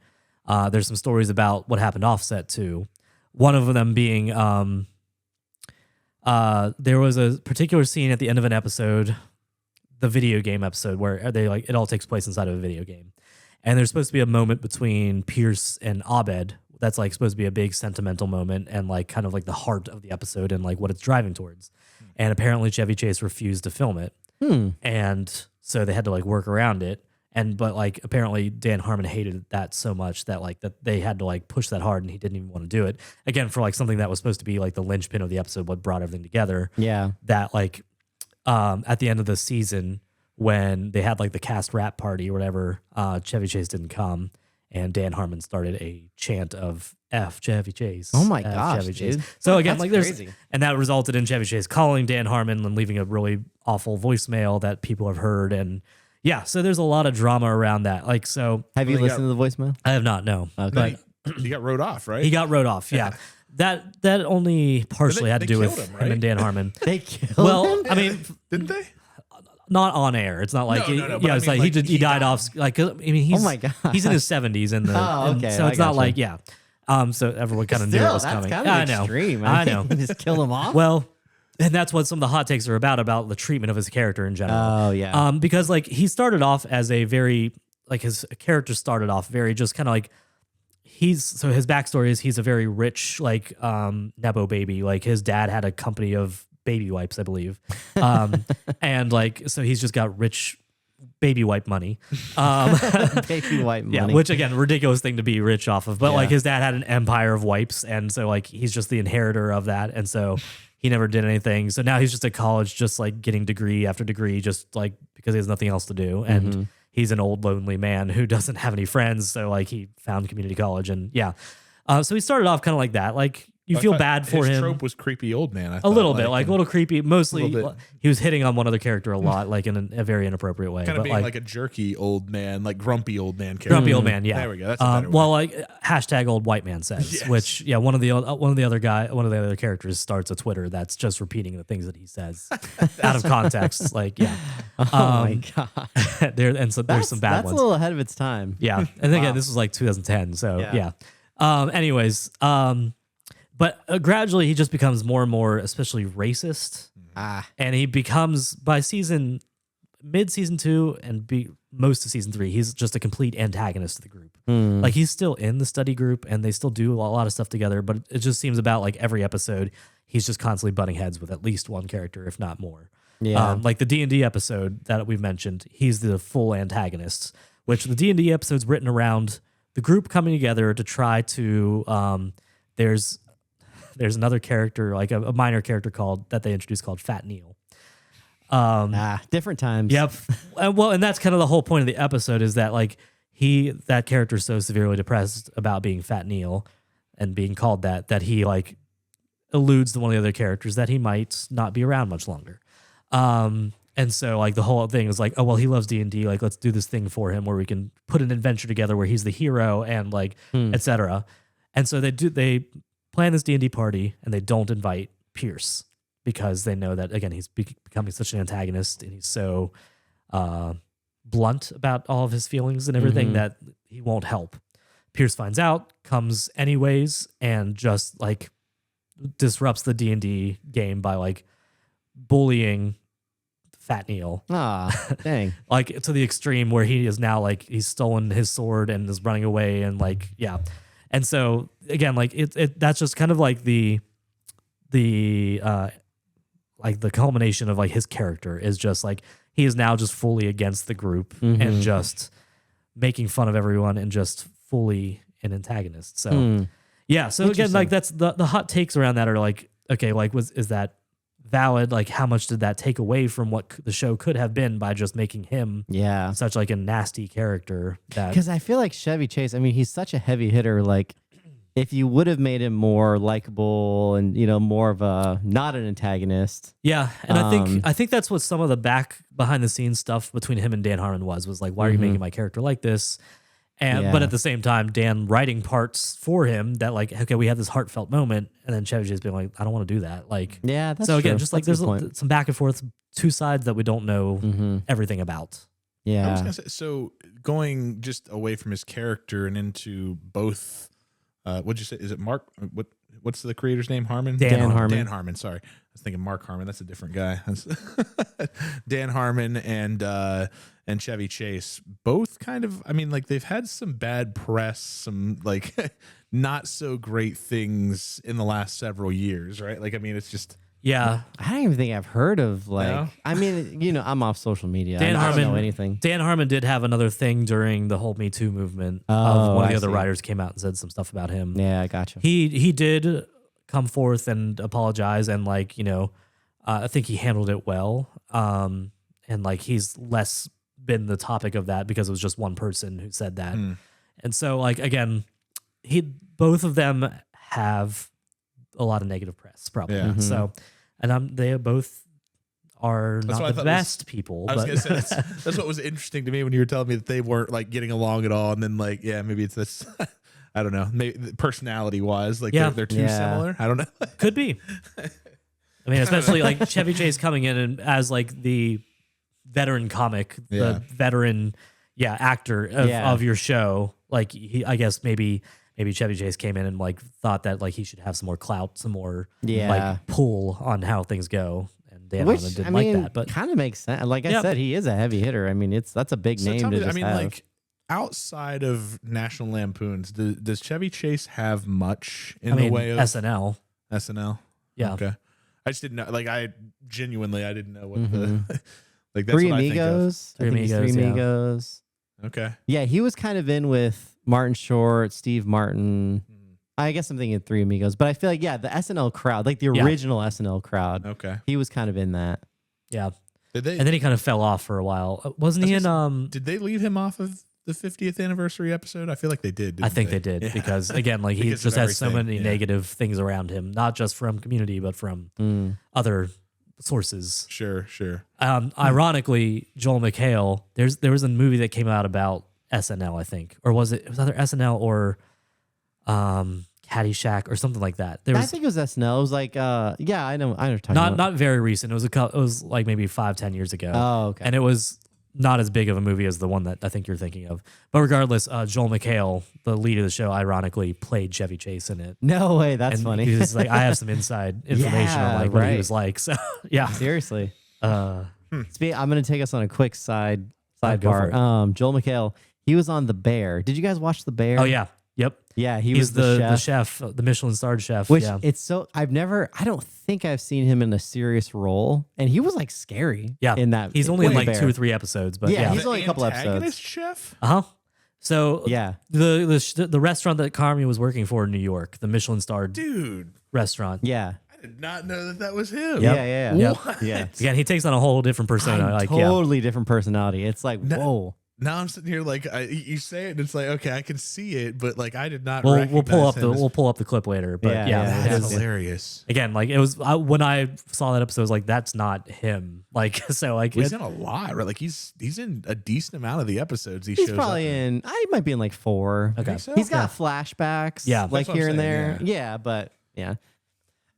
Speaker 2: There's some stories about what happened off set too. One of them being there was a particular scene at the end of an episode, the video game episode, where they like it all takes place inside of a video game, and there's supposed to be a moment between Pierce and Abed that's like supposed to be a big sentimental moment and like kind of like the heart of the episode and like what it's driving towards. And apparently Chevy Chase refused to film it. And so they had to like work around it. But like apparently Dan Harmon hated that so much that like that they had to like push that hard and he didn't even want to do it. Again, for like something that was supposed to be like the linchpin of the episode, what brought everything together.
Speaker 1: yeah,
Speaker 2: That like at the end of the season when they had like the cast rap party or whatever, Chevy Chase didn't come. And Dan Harmon started a chant of F Chevy Chase.
Speaker 1: Oh my
Speaker 2: F
Speaker 1: gosh,
Speaker 2: Chevy Chase.
Speaker 1: dude.
Speaker 2: So again,
Speaker 1: That's
Speaker 2: like there's
Speaker 1: crazy.
Speaker 2: and that resulted in Chevy Chase calling Dan Harmon and leaving a really awful voicemail that people have heard. And yeah, so there's a lot of drama around that. Like, so
Speaker 1: have you
Speaker 3: Well, you
Speaker 1: listened to the voicemail?
Speaker 2: I have not, no.
Speaker 1: Okay.
Speaker 2: But
Speaker 3: He got wrote off, right?
Speaker 2: he got wrote off. Yeah. That only partially had to
Speaker 3: they
Speaker 2: do with
Speaker 3: killed him,
Speaker 2: him
Speaker 3: right?
Speaker 2: and Dan Harmon.
Speaker 1: They killed
Speaker 2: Well,
Speaker 1: him?
Speaker 2: I mean,
Speaker 3: Didn't they?
Speaker 2: not on air. It's not like
Speaker 3: No, but
Speaker 2: yeah.
Speaker 3: I
Speaker 2: It's
Speaker 3: mean,
Speaker 2: like
Speaker 3: like,
Speaker 2: he
Speaker 3: he
Speaker 2: died
Speaker 3: died.
Speaker 2: off. Like I mean, he's
Speaker 1: Oh my God.
Speaker 2: he's in his 70s in the.
Speaker 1: Oh,
Speaker 2: and
Speaker 1: okay,
Speaker 2: so
Speaker 1: I
Speaker 2: it's not
Speaker 1: gotcha.
Speaker 2: like yeah. So everyone kind of knew it
Speaker 1: Still,
Speaker 2: was
Speaker 1: that's
Speaker 2: coming.
Speaker 1: kind
Speaker 2: Yeah, I
Speaker 1: of
Speaker 2: know.
Speaker 1: extreme.
Speaker 2: I know.
Speaker 1: Just kill him off.
Speaker 2: Well, and that's what some of the hot takes are about the treatment of his character in general.
Speaker 1: Oh yeah.
Speaker 2: Because like he started off as a very like his character started off very just kind of like his backstory is he's a very rich like Nebo baby. Like his dad had a company of baby wipes, I believe, and like so he's just got rich baby wipe money.
Speaker 1: Baby white money.
Speaker 2: Yeah, which again, ridiculous thing to be rich off of. But
Speaker 1: Yeah.
Speaker 2: like his dad had an empire of wipes, and so like he's just the inheritor of that, and so he never did anything. So now he's just at college, just like getting degree after degree, just like because he has nothing else to do, and he's an old lonely man who doesn't have any friends. So like he found community college, and yeah, so he started off kind of like that, like. You
Speaker 3: I
Speaker 2: feel
Speaker 3: thought
Speaker 2: bad for
Speaker 3: his
Speaker 2: him.
Speaker 3: trope was creepy old man. I
Speaker 2: A
Speaker 3: thought,
Speaker 2: little bit, like a little creepy. Mostly,
Speaker 3: little bit.
Speaker 2: he was hitting on one other character a lot, like in a very inappropriate way.
Speaker 3: kind of
Speaker 2: but
Speaker 3: being like a jerky old man, like grumpy old man character.
Speaker 2: grumpy old man, yeah.
Speaker 3: There we go. That's a better
Speaker 2: well, like hashtag old white man says,
Speaker 3: Yes.
Speaker 2: which yeah, one of the other characters starts a Twitter that's just repeating the things that he says out of context. Like yeah,
Speaker 1: oh my god.
Speaker 2: so there's some bad
Speaker 1: That's
Speaker 2: ones.
Speaker 1: a little ahead of its time.
Speaker 2: Yeah, and again, this was like 2010. So
Speaker 1: Yeah.
Speaker 2: yeah. Anyways, but gradually he just becomes more and more, especially racist. And he becomes by mid season 2 and most of season 3, he's just a complete antagonist to the group. Like he's still in the study group and they still do a lot of stuff together, but it just seems about like every episode he's just constantly butting heads with at least one character, if not more.
Speaker 1: Yeah.
Speaker 2: Like the D&D episode that we've mentioned, he's the full antagonist, which the D&D episode's written around the group coming together to try to there's another character, like a minor character that they introduced called Fat Neil.
Speaker 1: Different times.
Speaker 2: Yep. And that's kind of the whole point of the episode is that like that character is so severely depressed about being Fat Neil and being called that he like alludes to one of the other characters that he might not be around much longer. And so like the whole thing is like, oh, well, he loves D&D. Like, let's do this thing for him where we can put an adventure together where he's the hero and like, etc. And so they plan this D&D party and they don't invite Pierce because they know that, again, he's becoming such an antagonist and he's so blunt about all of his feelings and everything that he won't help. Pierce finds out, comes anyways, and just like disrupts the D&D game by like bullying Fat Neil.
Speaker 1: Ah, dang.
Speaker 2: Like to the extreme where he is now like he's stolen his sword and is running away and like and so again like it that's just kind of like the culmination of like his character is just like he is now just fully against the group and just making fun of everyone and just fully an antagonist. So so again like that's the hot takes around that are like, okay, like is that valid? Like how much did that take away from what the show could have been by just making him such like a nasty character?
Speaker 1: Because I feel like Chevy Chase, I mean, he's such a heavy hitter. Like if you would have made him more likable and, you know, more of a, not an antagonist.
Speaker 2: Yeah. And I think that's what some of the behind the scenes stuff between him and Dan Harmon was like, why are you making my character like this? And but at the same time, Dan writing parts for him that like, okay, we had this heartfelt moment, and then Chevy Chase being like, I don't want to do that. Like,
Speaker 1: that's
Speaker 2: so again,
Speaker 1: true.
Speaker 2: just like
Speaker 1: That's
Speaker 2: there's some back and forth, two sides that we don't know everything about.
Speaker 3: I was gonna say, so going just away from his character and into both, what'd you say? Is it Mark? What's the creator's name? Harmon?
Speaker 1: Dan Harmon.
Speaker 3: Dan Harmon. Sorry, I was thinking Mark Harmon. That's a different guy. Dan Harmon and Chevy Chase, both kind of, I mean, like they've had some bad press, some like not so great things in the last several years, right? Like, I mean, it's just.
Speaker 1: I don't even think I've heard of like. No? I mean, you know, I'm off social media. I don't know anything.
Speaker 2: Dan Harmon did have another thing during the whole Me Too movement. One of the other writers came out and said some stuff about him.
Speaker 1: Yeah, I gotcha.
Speaker 2: He did come forth and apologize, and like, you know, I think he handled it well. And like he's less been the topic of that because it was just one person who said that. And so like again, both of them have a lot of negative press probably. So, and they both are not the best people.
Speaker 3: I was gonna say that's what was interesting to me when you were telling me that they weren't like getting along at all, and then like maybe it's this. I don't know. Maybe personality wise, like they're too similar. I don't know.
Speaker 2: Could be. I mean, especially like Chevy Chase coming in and as like the veteran comic, the veteran actor of your show. Like I guess maybe Chevy Chase came in and like thought that like he should have some more clout, some more like pull on how things go. And Dan Harmon didn't like that, but
Speaker 1: kind of makes sense. Like I said, he is a heavy hitter. I mean, that's a big name to just have.
Speaker 3: Like outside of National Lampoons, does Chevy Chase have much in the way of
Speaker 2: SNL?
Speaker 3: SNL,
Speaker 2: yeah.
Speaker 3: Okay, I just didn't know. Like I didn't know what the like. That's
Speaker 1: Three
Speaker 3: what
Speaker 1: Amigos.
Speaker 3: I think of.
Speaker 1: Three Amigos.
Speaker 3: Okay.
Speaker 1: Yeah, he was kind of in with Martin Short, Steve Martin. I guess I'm thinking Three Amigos, but I feel like the SNL crowd, like the original SNL crowd.
Speaker 3: Okay.
Speaker 1: He was kind of in that.
Speaker 2: Yeah.
Speaker 3: And
Speaker 2: then he kind of fell off for a while. Wasn't he in
Speaker 3: Did they leave him off of the 50th anniversary episode? I feel like they did.
Speaker 2: I think they did because again, like he just has so many negative things around him, not just from Community, but from other sources.
Speaker 3: Sure.
Speaker 2: Ironically, Joel McHale, there was a movie that came out about SNL, I think, or was it was either SNL or Caddyshack or something like that.
Speaker 1: I think it was SNL. It was like, I know what you're talking about.
Speaker 2: Not very recent. It was like maybe 5-10 years ago.
Speaker 1: Oh, okay.
Speaker 2: And it was not as big of a movie as the one that I think you're thinking of. But regardless, Joel McHale, the lead of the show, ironically played Chevy Chase in it.
Speaker 1: No way, that's funny.
Speaker 2: He was like, I have some inside information on like what he was like. So yeah,
Speaker 1: seriously. I'm gonna take us on a quick sidebar. Joel McHale, he was on The Bear. Did you guys watch The Bear?
Speaker 2: Oh yeah. Yep.
Speaker 1: Yeah,
Speaker 2: He's
Speaker 1: was
Speaker 2: the chef, the Michelin starred chef.
Speaker 1: Which it's so I don't think I've seen him in a serious role, and he was like scary.
Speaker 2: Yeah,
Speaker 1: in that
Speaker 2: he's only in like 2 or 3 episodes, but
Speaker 1: he's only a couple episodes.
Speaker 3: Chef.
Speaker 2: So the restaurant that Carmi was working for in New York, the Michelin starred restaurant.
Speaker 1: Yeah.
Speaker 3: I did not know that was him.
Speaker 1: Yeah.
Speaker 3: What?
Speaker 1: Yeah.
Speaker 2: Again, he takes on a whole different persona.
Speaker 1: Totally different personality. It's like, whoa.
Speaker 3: now I'm sitting here like you say it, and it's like, okay, I can see it, but like I did not.
Speaker 2: We'll pull up
Speaker 3: him as-
Speaker 2: we'll pull up the clip later. But
Speaker 1: Yeah,
Speaker 2: yeah,
Speaker 1: yeah,
Speaker 2: it
Speaker 3: That's
Speaker 2: is-
Speaker 3: hilarious.
Speaker 2: again, like it was when I saw that episode, I was like, that's not him. Like so, like
Speaker 3: Well, he's in a lot, right? Like he's in a decent amount of the episodes. He
Speaker 1: He's
Speaker 3: shows
Speaker 1: probably
Speaker 3: up
Speaker 1: in. I might be in like 4.
Speaker 2: Okay.
Speaker 3: Think so?
Speaker 1: He's got flashbacks.
Speaker 2: Yeah.
Speaker 1: like
Speaker 3: That's what
Speaker 1: here
Speaker 3: I'm
Speaker 1: and
Speaker 3: saying,
Speaker 1: there. Yeah, but yeah.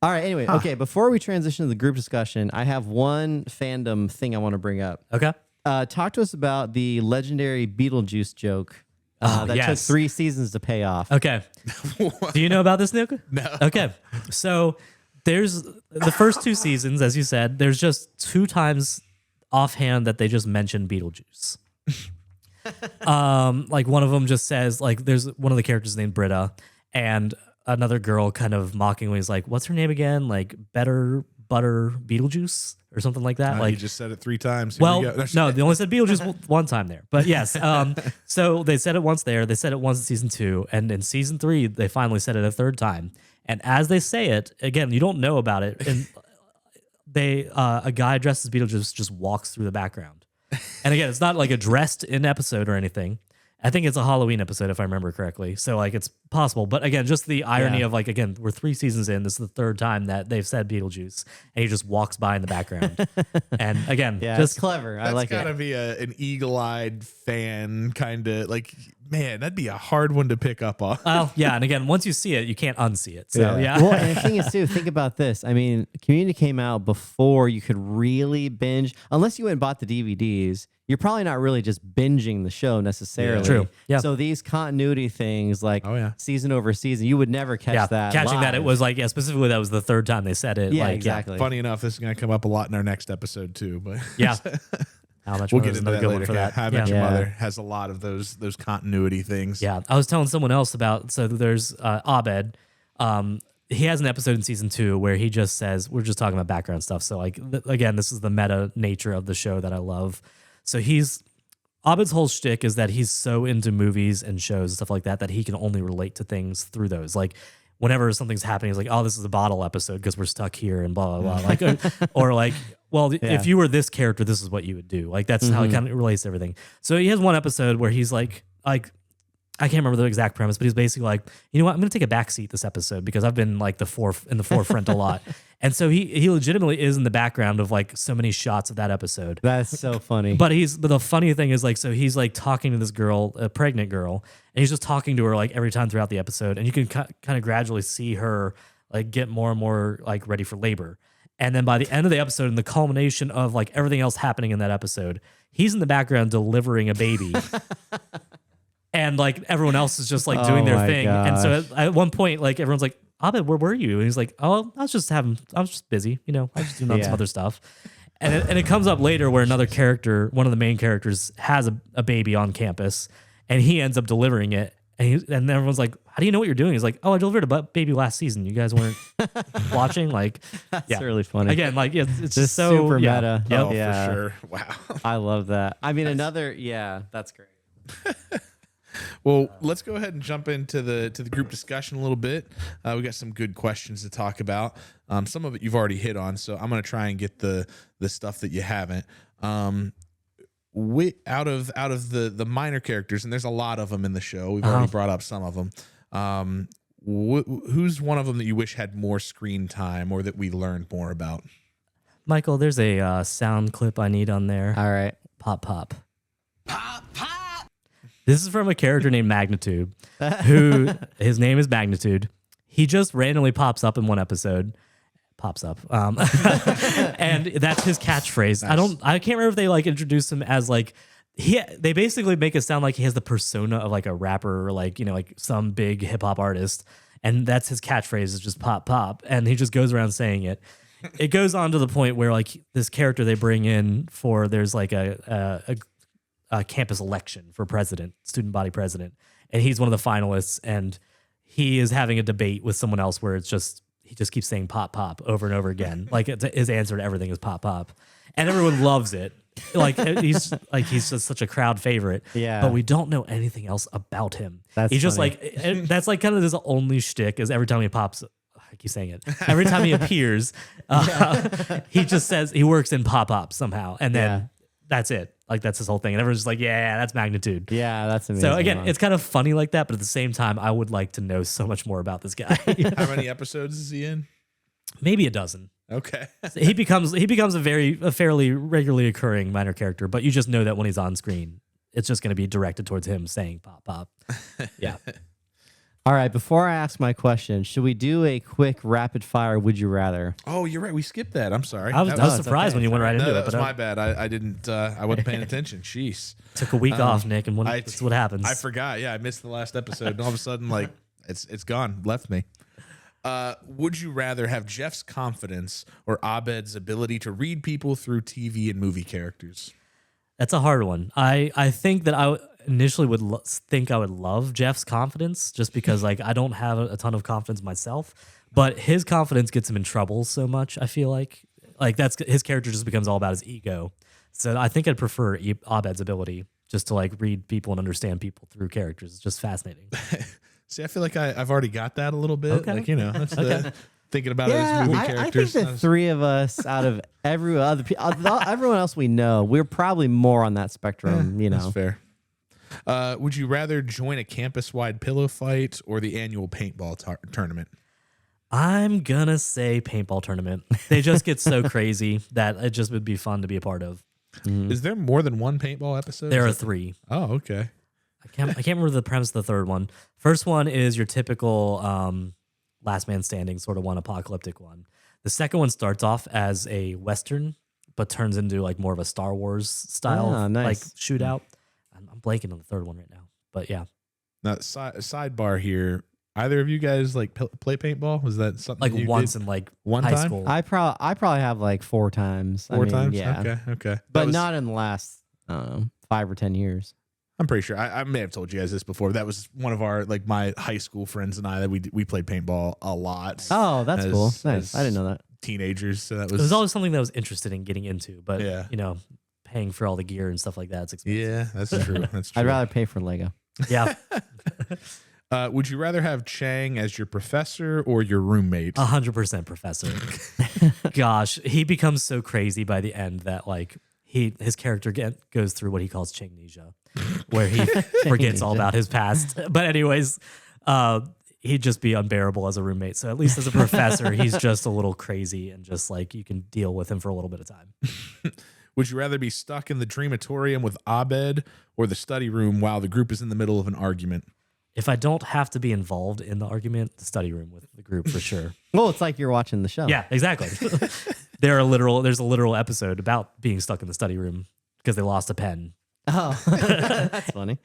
Speaker 1: All right. Anyway, okay. Before we transition to the group discussion, I have one fandom thing I want to bring up.
Speaker 2: okay.
Speaker 1: Talk to us about the legendary Beetlejuice joke that took
Speaker 2: yes.
Speaker 1: 3 seasons to pay off.
Speaker 2: Okay. Do you know about this, Nuke?
Speaker 3: No.
Speaker 2: Okay. So there's the first 2 seasons, as you said, there's just 2 times offhand that they just mention Beetlejuice. Like one of them just says, like, there's one of the characters named Britta, and another girl kind of mockingly is like, what's her name again? Like Better Butter Beetlejuice or something like that.
Speaker 3: Like
Speaker 2: Like
Speaker 3: you just said it 3 times. Here
Speaker 2: well,
Speaker 3: we go.
Speaker 2: no, they only said Beetlejuice one time there. But yes, so they said it once there. They said it once in season 2. And in season 3, they finally said it a 3rd time. And as they say it, again, you don't know about it. And a guy dressed as Beetlejuice just walks through the background. And again, it's not like addressed in episode or anything. I think it's a Halloween episode, if I remember correctly. So, like, it's possible. But again, just the irony of, like, again, we're 3 seasons in. This is the 3rd time that they've said Beetlejuice. And he just walks by in the background. And again,
Speaker 1: Yeah,
Speaker 2: just
Speaker 1: it's clever. I
Speaker 3: That's
Speaker 1: like
Speaker 3: gotta
Speaker 1: it.
Speaker 3: be an eagle-eyed fan kind of like. Man, that'd be a hard one to pick up on.
Speaker 2: well, yeah. And again, once you see it, you can't unsee it. So, yeah.
Speaker 1: Well, and the thing is, too, think about this. I mean, Community came out before you could really binge. Unless you went and bought the DVDs, you're probably not really just binging the show necessarily.
Speaker 2: True. Yeah.
Speaker 1: So these continuity things, like
Speaker 3: Oh, yeah.
Speaker 1: season over season, you would never catch that.
Speaker 2: Catching that, it
Speaker 1: live.
Speaker 2: was like, yeah, specifically that was the 3rd time they said it.
Speaker 1: Yeah,
Speaker 2: like,
Speaker 1: exactly.
Speaker 3: Funny enough, this is gonna come up a lot in our next episode too. But
Speaker 2: Yeah. How much
Speaker 3: we'll
Speaker 2: more
Speaker 3: get
Speaker 2: is
Speaker 3: into
Speaker 2: another
Speaker 3: that
Speaker 2: good
Speaker 3: later.
Speaker 2: one for that.
Speaker 3: How I Met
Speaker 2: yeah.
Speaker 3: Your
Speaker 1: Yeah.
Speaker 3: Mother has a lot of those continuity things.
Speaker 2: Yeah. I was telling someone else about, so there's Abed. He has an episode in season 2 where he just says, we're just talking about background stuff. So like, again, this is the meta nature of the show that I love. So Abed's whole shtick is that he's so into movies and shows and stuff like that he can only relate to things through those. Like whenever something's happening, he's like, oh, this is a bottle episode because we're stuck here and blah, blah, blah. Like, or like, well, if you were this character, this is what you would do. Like that's how he kind of relates to everything. So he has one episode where he's like, I can't remember the exact premise, but he's basically like, you know what? I'm going to take a backseat this episode because I've been like in the forefront a lot. And so he legitimately is in the background of like so many shots of that episode.
Speaker 1: That's so funny.
Speaker 2: But the funny thing is like, so he's like talking to this girl, a pregnant girl, and he's just talking to her like every time throughout the episode. And you can kind of gradually see her like get more and more like ready for labor. And then by the end of the episode and the culmination of like everything else happening in that episode, he's in the background delivering a baby. And like everyone else is just like doing their
Speaker 1: my
Speaker 2: thing.
Speaker 1: gosh.
Speaker 2: And so at one point, like everyone's like, Abed, where were you? And he's like, oh, I was just busy. You know, I was just doing some other stuff. And it comes up later where another character, one of the main characters, has a baby on campus and he ends up delivering it. And everyone's like, how do you know what you're doing? He's like, oh, I delivered a baby last season. You guys weren't watching? Like,
Speaker 1: That's really funny.
Speaker 2: Again, like it's just
Speaker 1: Just
Speaker 2: so
Speaker 1: super
Speaker 2: yeah.
Speaker 1: meta.
Speaker 2: Yep.
Speaker 3: Oh,
Speaker 1: Yeah.
Speaker 3: for sure. Wow.
Speaker 1: I love that. I mean, that's great.
Speaker 3: Well, let's go ahead and jump into the group discussion a little bit. We got some good questions to talk about. Some of it you've already hit on, so I'm going to try and get the stuff that you haven't. Out of the minor characters, and there's a lot of them in the show. We've already brought up some of them. Who's one of them that you wish had more screen time or that we learned more about?
Speaker 2: Michael, there's a sound clip I need on there.
Speaker 1: All right.
Speaker 2: Pop, pop. This is from a character named Magnitude, who his name is Magnitude. He just randomly pops up in one episode. Pops up. And that's his catchphrase.
Speaker 3: Nice.
Speaker 2: I can't remember if they like introduced him as like they basically make it sound like he has the persona of like a rapper or like, you know, like some big hip hop artist. And that's his catchphrase is just pop, pop. And he just goes around saying it. It goes on to the point where like this character they bring in for there's like a campus election for president, student body president. And he's one of the finalists and he is having a debate with someone else where he just keeps saying pop, pop over and over again. Like his answer to everything is pop, pop. And everyone loves it. Like he's just such a crowd favorite.
Speaker 1: Yeah.
Speaker 2: But we don't know anything else about him.
Speaker 1: That's
Speaker 2: he's just
Speaker 1: funny.
Speaker 2: like, that's like kind of his only shtick is every time he pops, I keep saying it. Every time he appears, he just says he works in pop up somehow. And then that's it. Like that's his whole thing. And everyone's just like, yeah, that's magnitude.
Speaker 1: Yeah, that's amazing.
Speaker 2: So again, it's kind of funny like that, but at the same time, I would like to know so much more about this guy.
Speaker 3: How many episodes is he in?
Speaker 2: Maybe a dozen.
Speaker 3: Okay.
Speaker 2: So he becomes a fairly regularly occurring minor character, but you just know that when he's on screen, it's just going to be directed towards him saying pop pop. Yeah.
Speaker 1: All right, before I ask my question, should we do a quick rapid fire would you rather?
Speaker 3: Oh, you're right. We skipped that. I'm sorry.
Speaker 2: I was
Speaker 3: That
Speaker 2: surprised when you went right into
Speaker 3: no,
Speaker 2: it,
Speaker 3: that was
Speaker 2: but
Speaker 3: my bad. I didn't. I wasn't paying attention. Jeez.
Speaker 2: took a week off, Nick, and that's what happens.
Speaker 3: I forgot. Yeah, I missed the last episode, and all of a sudden, like it's gone, left me. Would you rather have Jeff's confidence or Abed's ability to read people through TV and movie characters?
Speaker 2: That's a hard one. I think that I initially would think I would love Jeff's confidence just because like I don't have a ton of confidence myself, but his confidence gets him in trouble so much. I feel like that's his character just becomes all about his ego. So I think I'd prefer Abed's ability just to like read people and understand people through characters. It's just fascinating.
Speaker 3: See, I feel like I've already got that a little bit.
Speaker 2: Okay.
Speaker 3: Like, that's the thinking about it as movie
Speaker 1: I
Speaker 3: characters.
Speaker 1: think the three of us out of everyone else we know, we're probably more on that spectrum. You know,
Speaker 3: That's fair. Would you rather join a campus-wide pillow fight or the annual paintball tournament?
Speaker 2: I'm gonna say paintball tournament. They just get so crazy that it just would be fun to be a part of.
Speaker 3: Is there more than one paintball episode?
Speaker 2: There are 3.
Speaker 3: Oh, okay.
Speaker 2: I can't remember the premise of the third one. First one is your typical last man standing sort of one, apocalyptic one. The second one starts off as a Western, but turns into like more of a Star Wars style
Speaker 1: nice.
Speaker 2: like shootout. I'm blanking on the third one right now, but yeah.
Speaker 3: Now, sidebar here. Either of you guys like play paintball? Was that something
Speaker 2: Like
Speaker 3: that you
Speaker 2: once
Speaker 3: did?
Speaker 2: in like
Speaker 3: One
Speaker 2: high
Speaker 3: time?
Speaker 2: school.
Speaker 1: I probably have like 4 times.
Speaker 3: Four times?
Speaker 1: Yeah.
Speaker 3: Okay.
Speaker 1: But
Speaker 3: That was-
Speaker 1: not in the last 5 or 10 years.
Speaker 3: I'm pretty sure. I may have told you guys this before. That was one of our my high school friends and I that we played paintball a lot.
Speaker 1: Oh, that's
Speaker 3: as-
Speaker 1: cool.
Speaker 3: as
Speaker 1: Nice. I didn't know that.
Speaker 3: Teenagers. So that
Speaker 2: It was always something that I was interested in getting into, but
Speaker 3: Yeah.
Speaker 2: paying for all the gear and stuff like that, it's expensive.
Speaker 3: Yeah, that's true. That's true.
Speaker 1: I'd rather pay for Lego.
Speaker 2: Yeah.
Speaker 3: Would you rather have Chang as your professor or your roommate?
Speaker 2: 100% professor. Gosh, he becomes so crazy by the end that like his character goes through what he calls Changnesia, where he forgets all about his past. But anyways, he'd just be unbearable as a roommate. So at least as a professor, he's just a little crazy and just like you can deal with him for a little bit of time.
Speaker 3: Would you rather be stuck in the dreamatorium with Abed or the study room while the group is in the middle of an argument?
Speaker 2: If I don't have to be involved in the argument, the study room with the group for sure.
Speaker 1: Well, it's like you're watching the show.
Speaker 2: Yeah, exactly. There's a literal episode about being stuck in the study room because they lost a pen.
Speaker 1: Oh, that's funny.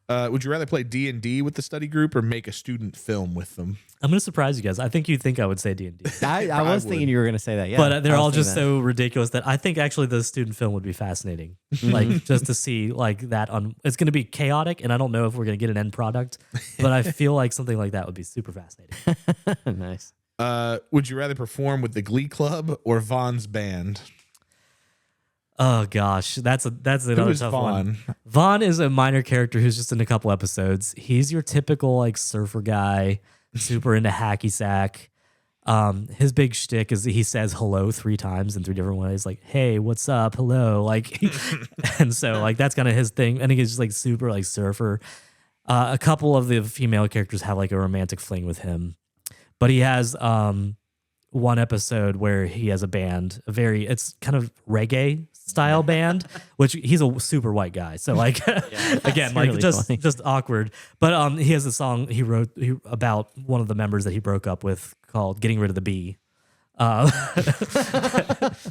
Speaker 3: Would you rather play D&D with the study group or make a student film with them?
Speaker 2: I'm going to surprise you guys. I think you'd think I would say D&D.
Speaker 1: I was thinking you were going to say that. Yeah,
Speaker 2: But they're
Speaker 1: I was
Speaker 2: all
Speaker 1: thinking
Speaker 2: just
Speaker 1: that.
Speaker 2: so ridiculous that I think actually the student film would be fascinating. Like just to see like that it's going to be chaotic and I don't know if we're going to get an end product, but I feel like something like that would be super fascinating.
Speaker 1: Nice.
Speaker 3: Would you rather perform with the Glee Club or Vaughn's band?
Speaker 2: Oh gosh, that's another
Speaker 3: Who is
Speaker 2: tough
Speaker 3: Vaughn?
Speaker 2: one. Vaughn is a minor character who's just in a couple episodes. He's your typical like surfer guy, super into hacky sack. His big shtick is he says hello 3 times in 3 different ways, like "Hey, what's up? Hello," like, and so like that's kind of his thing. I think he's just like super like surfer. A couple of the female characters have like a romantic fling with him, but he has one episode where he has a band, it's kind of reggae style band, which he's a super white guy. So like, again, like
Speaker 1: really
Speaker 2: just
Speaker 1: funny.
Speaker 2: just awkward. But he has a song he wrote about one of the members that he broke up with called "Getting Rid of the Bee."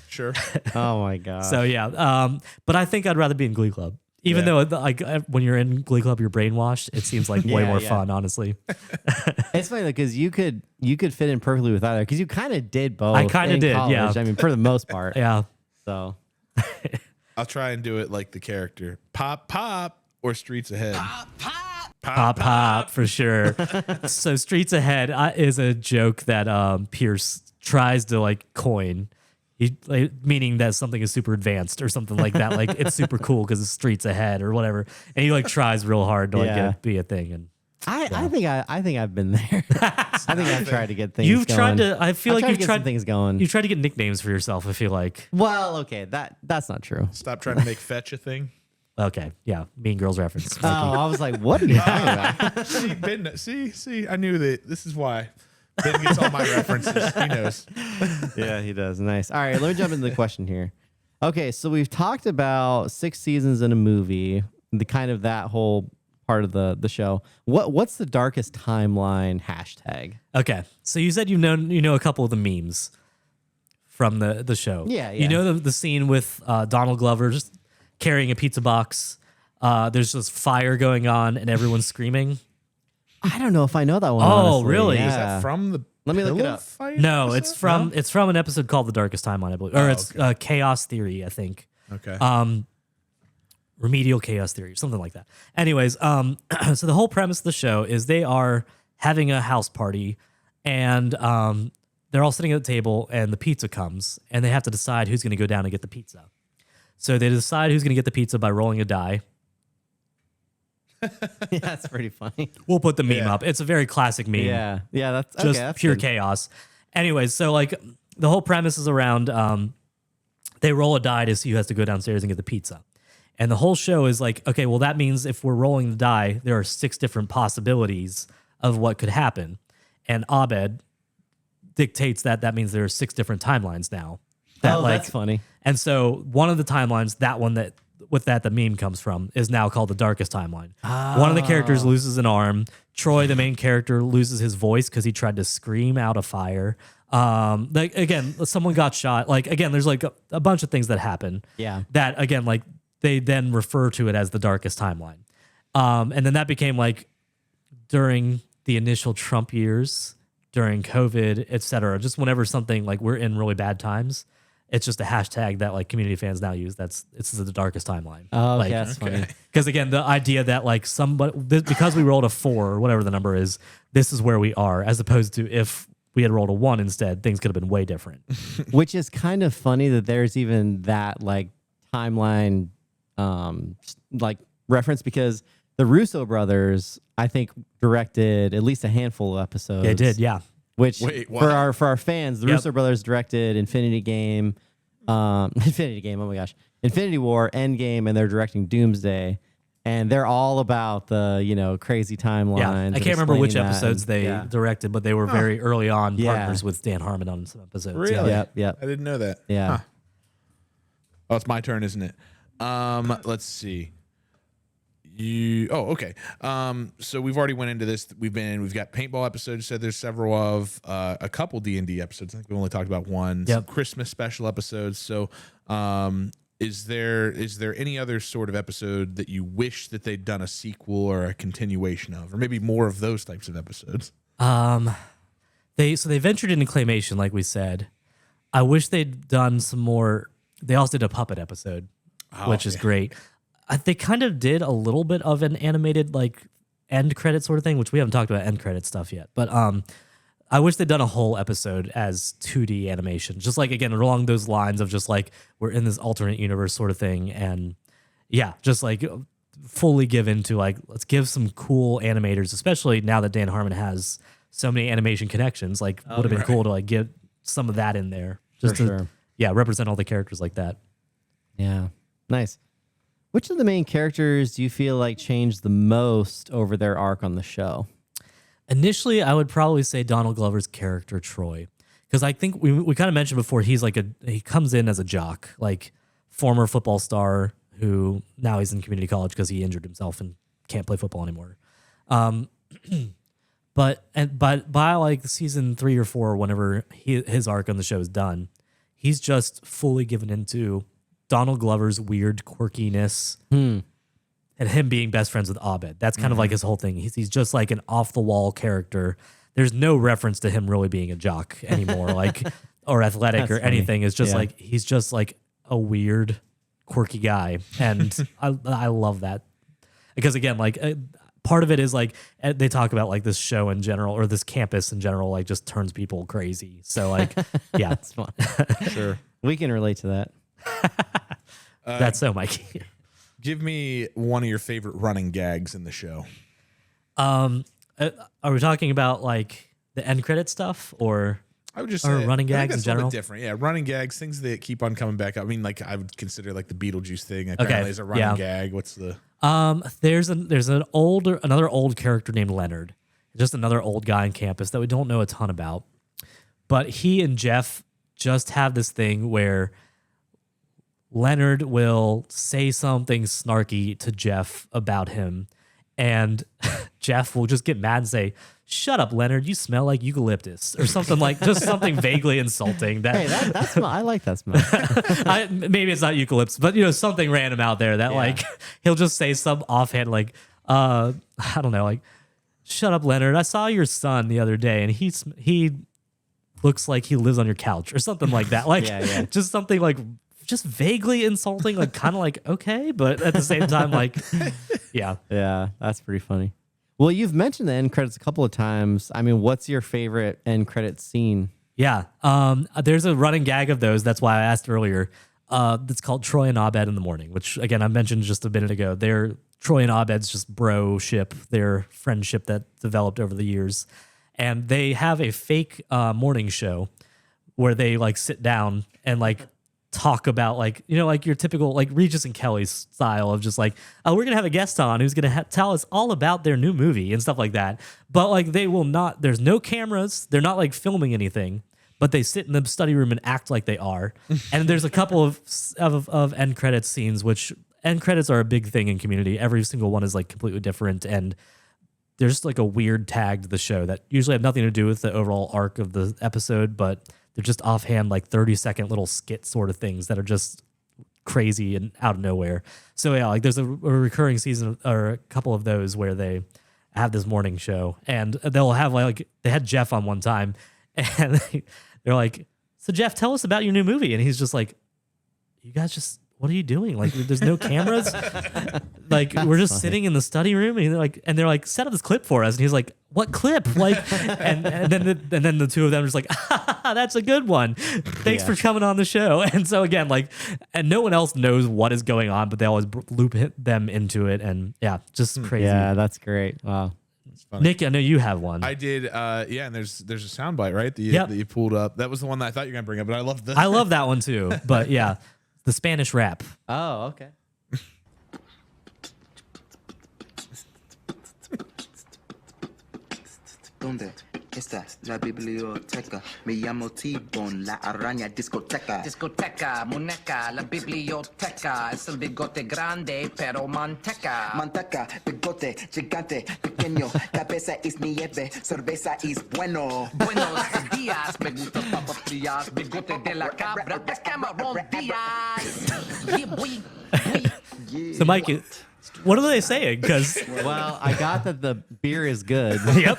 Speaker 3: Sure.
Speaker 1: Oh my god.
Speaker 2: So yeah, but I think I'd rather be in Glee Club. Even though like when you're in Glee Club, you're brainwashed. It seems like way more fun, honestly.
Speaker 1: it's funny because you could fit in perfectly with either because you kind of did both.
Speaker 2: I kinda
Speaker 1: in
Speaker 2: did,
Speaker 1: college.
Speaker 2: yeah.
Speaker 1: I mean, for the most part.
Speaker 2: Yeah.
Speaker 1: So
Speaker 3: I'll try and do it like the character. Pop, pop, or Streets Ahead.
Speaker 2: Pop for sure. So Streets Ahead is a joke that Pierce tries to like coin. He meaning that something is super advanced or something like that. Like it's super cool because it's streets ahead or whatever. And he like tries real hard to like get it be a thing. And
Speaker 1: I think I've been there. I think I've tried to get things.
Speaker 2: You've
Speaker 1: going.
Speaker 2: tried to. I feel
Speaker 1: I've
Speaker 2: like
Speaker 1: tried to get some things going.
Speaker 2: You've tried to get nicknames for yourself. I feel like.
Speaker 1: Well, okay, that's not true.
Speaker 3: Stop trying to make fetch a thing.
Speaker 2: Okay, yeah, Mean Girls reference.
Speaker 1: Oh, I was like, what are you talking about?
Speaker 3: See, Ben, see, I knew that. This is why Ben gets all my references. He knows.
Speaker 1: Yeah, he does. Nice. All right, let me jump into the question here. Okay, so we've talked about 6 seasons in a movie, the kind of that whole part of the show. What's the darkest timeline hashtag?
Speaker 2: Okay, so you said you know a couple of the memes from the show.
Speaker 1: Yeah.
Speaker 2: You know the scene with Donald Glover just carrying a pizza box. There's just fire going on and everyone's screaming.
Speaker 1: I don't know if I know that one.
Speaker 2: Oh,
Speaker 1: honestly.
Speaker 2: really?
Speaker 1: Yeah.
Speaker 3: Is that from the?
Speaker 1: Let me look it
Speaker 3: Pillow
Speaker 1: up.
Speaker 3: Fight
Speaker 2: No,
Speaker 3: episode?
Speaker 2: it's from an episode called The Darkest Timeline, I believe, or it's Chaos Theory, I think.
Speaker 3: Okay.
Speaker 2: Remedial Chaos Theory, something like that. Anyways, so the whole premise of the show is they are having a house party, and they're all sitting at the table, and the pizza comes, and they have to decide who's going to go down and get the pizza. So they decide who's going to get the pizza by rolling a die.
Speaker 1: Yeah, that's pretty funny.
Speaker 2: We'll put the meme
Speaker 3: Yeah.
Speaker 2: up. It's a very classic meme.
Speaker 1: Yeah, that's
Speaker 2: Just
Speaker 1: okay, that's
Speaker 2: pure
Speaker 1: good.
Speaker 2: chaos. Anyways, so like the whole premise is around they roll a die to see who has to go downstairs and get the pizza. And the whole show is like, okay, well, that means if we're rolling the die, there are 6 different possibilities of what could happen. And Abed dictates that means there are 6 different timelines now.
Speaker 1: That's funny.
Speaker 2: And so one of the timelines, that one that the meme comes from, is now called the darkest timeline. One of the characters loses an arm. Troy, the main character, loses his voice because he tried to scream out a fire. Like again, someone got shot. Like again, there's like a bunch of things that happen.
Speaker 1: Yeah.
Speaker 2: That again, like they then refer to it as the darkest timeline. And then that became like during the initial Trump years, during COVID, et cetera, just whenever something like we're in really bad times, it's just a hashtag that like community fans now use. It's the darkest timeline.
Speaker 1: Oh,
Speaker 2: like,
Speaker 1: that's funny.
Speaker 2: because again, the idea that like because we rolled a 4 or whatever the number is, this is where we are, as opposed to if we had rolled a 1 instead, things could have been way different.
Speaker 1: Which is kind of funny that there's even that like timeline like reference, because the Russo brothers, I think, directed at least a handful of episodes.
Speaker 2: They did, yeah.
Speaker 1: Which
Speaker 3: Wait, what?
Speaker 1: for our fans, the
Speaker 2: Yep.
Speaker 1: Russo brothers directed Infinity Game, oh my gosh, Infinity War, Endgame, and they're directing Doomsday, and they're all about the crazy timelines.
Speaker 2: Yeah, I
Speaker 1: and
Speaker 2: can't remember which
Speaker 1: explaining that,
Speaker 2: episodes
Speaker 1: and-
Speaker 2: they
Speaker 1: yeah.
Speaker 2: directed, but they were very early on
Speaker 1: Yeah.
Speaker 2: partners with Dan Harmon on some episodes.
Speaker 3: Really?
Speaker 2: Yeah.
Speaker 1: Yep.
Speaker 3: I didn't know that.
Speaker 1: Yeah.
Speaker 3: Huh. Oh, it's my turn, isn't it? Let's see. Okay. So we've already went into this. We've got paintball episodes. You said there's several of a couple D&D episodes. I think we only talked about one.
Speaker 2: Yep.
Speaker 3: Some Christmas special episodes. So, is there any other sort of episode that you wish that they'd done a sequel or a continuation of, or maybe more of those types of episodes?
Speaker 2: They ventured into claymation, like we said. I wish they'd done some more. They also did a puppet episode, which is great. They kind of did a little bit of an animated like end credit sort of thing, which we haven't talked about end credit stuff yet. But I wish they'd done a whole episode as 2D animation, just like again along those lines of just like we're in this alternate universe sort of thing, and yeah, just like fully give into like let's give some cool animators, especially now that Dan Harmon has so many animation connections. Like would have been cool to like get some of that in there, just
Speaker 1: For
Speaker 2: to
Speaker 1: sure.
Speaker 2: represent all the characters like that.
Speaker 1: Yeah. Nice. Which of the main characters do you feel like changed the most over their arc on the show?
Speaker 2: Initially, I would probably say Donald Glover's character Troy, because I think we kind of mentioned before he comes in as a jock, like former football star who now he's in community college because he injured himself and can't play football anymore. But by like season 3 or 4, whenever his arc on the show is done, he's just fully given into Donald Glover's weird quirkiness and him being best friends with Abed. That's kind of like his whole thing. He's just like an off the wall character. There's no reference to him really being a jock anymore, like or athletic
Speaker 1: That's
Speaker 2: or
Speaker 1: funny.
Speaker 2: anything. It's just
Speaker 1: Yeah.
Speaker 2: like he's just like a weird, quirky guy, and I love that because again, like part of it is like they talk about like this show in general or this campus in general, like just turns people crazy. So like, yeah,
Speaker 1: That's fun.
Speaker 3: Sure.
Speaker 1: We can relate to that.
Speaker 2: that's so Mikey.
Speaker 3: Give me one of your favorite running gags in the show.
Speaker 2: Are we talking about like the end credit stuff or?
Speaker 3: I would just
Speaker 2: Or
Speaker 3: say
Speaker 2: running
Speaker 3: I think
Speaker 2: gags in
Speaker 3: that's a little
Speaker 2: general?
Speaker 3: bit different. Yeah, running gags, things that keep on coming back. I mean, like I would consider like the Beetlejuice thing. Apparently, is a running gag. What's the?
Speaker 2: There's another old character named Leonard, just another old guy on campus that we don't know a ton about, but he and Jeff just have this thing where Leonard will say something snarky to Jeff about him, and Jeff will just get mad and say, "Shut up, Leonard! You smell like eucalyptus," or something like just something vaguely insulting. That
Speaker 1: Hey, that smell. I like that smell.
Speaker 2: maybe it's not eucalyptus, but something random out there that like he'll just say some offhand like I don't know, like, "Shut up, Leonard! I saw your son the other day, and he looks like he lives on your couch," or something like that. Like just something like just vaguely insulting, like kind of like okay, but at the same time like yeah.
Speaker 1: Yeah, that's pretty funny. Well, you've mentioned the end credits a couple of times. I mean, what's your favorite end credit scene?
Speaker 2: Yeah. There's a running gag of those. That's why I asked earlier. That's called Troy and Abed in the morning, which again I mentioned just a minute ago. Troy and Abed's just bro-ship, their friendship that developed over the years. And they have a fake morning show where they like sit down and like talk about like, like your typical like Regis and Kelly's style of just like, oh, we're going to have a guest on who's going to tell us all about their new movie and stuff like that. But like they will not, there's no cameras. They're not like filming anything, but they sit in the study room and act like they are. And there's a couple of end credits scenes, which end credits are a big thing in Community. Every single one is like completely different. And there's like a weird tag to the show that usually have nothing to do with the overall arc of the episode, but they're just offhand, like 30-second little skit sort of things that are just crazy and out of nowhere. So yeah, like there's a recurring season or a couple of those where they have this morning show, and they'll have like they had Jeff on one time, and they're like, "So Jeff, tell us about your new movie," and he's just like, "You guys just." What are you doing? Like, there's no cameras. Like, we're just sitting in the study room, and they're like, set up this clip for us. And he's like, what clip? Like, and then the two of them are just like, that's a good one. Thanks for coming on the show. And so again, like, and no one else knows what is going on, but they always loop them into it, and yeah, just crazy.
Speaker 1: Yeah, that's great. Wow.
Speaker 2: Nick, I know you have one.
Speaker 3: I did. Yeah, and there's a soundbite right that you pulled up. That was the one that I thought you were gonna bring up, but I love
Speaker 2: that one too. But yeah. The Spanish rap.
Speaker 1: Oh, okay.
Speaker 5: ¿Dónde está la biblioteca? Me llamo T-Bone, la araña discoteca.
Speaker 6: Discoteca, muñeca, la biblioteca. Es el bigote grande, pero manteca.
Speaker 5: Manteca, bigote, gigante, pequeño. Cabeza es nieve, cerveza es bueno.
Speaker 6: Buenos días, me gusta papas frías. Bigote de la cabra, es Cameron Díaz. Yeah, boy.
Speaker 2: So, Mike, what are they saying? Because
Speaker 1: Well, I got that the beer is good.
Speaker 2: yep.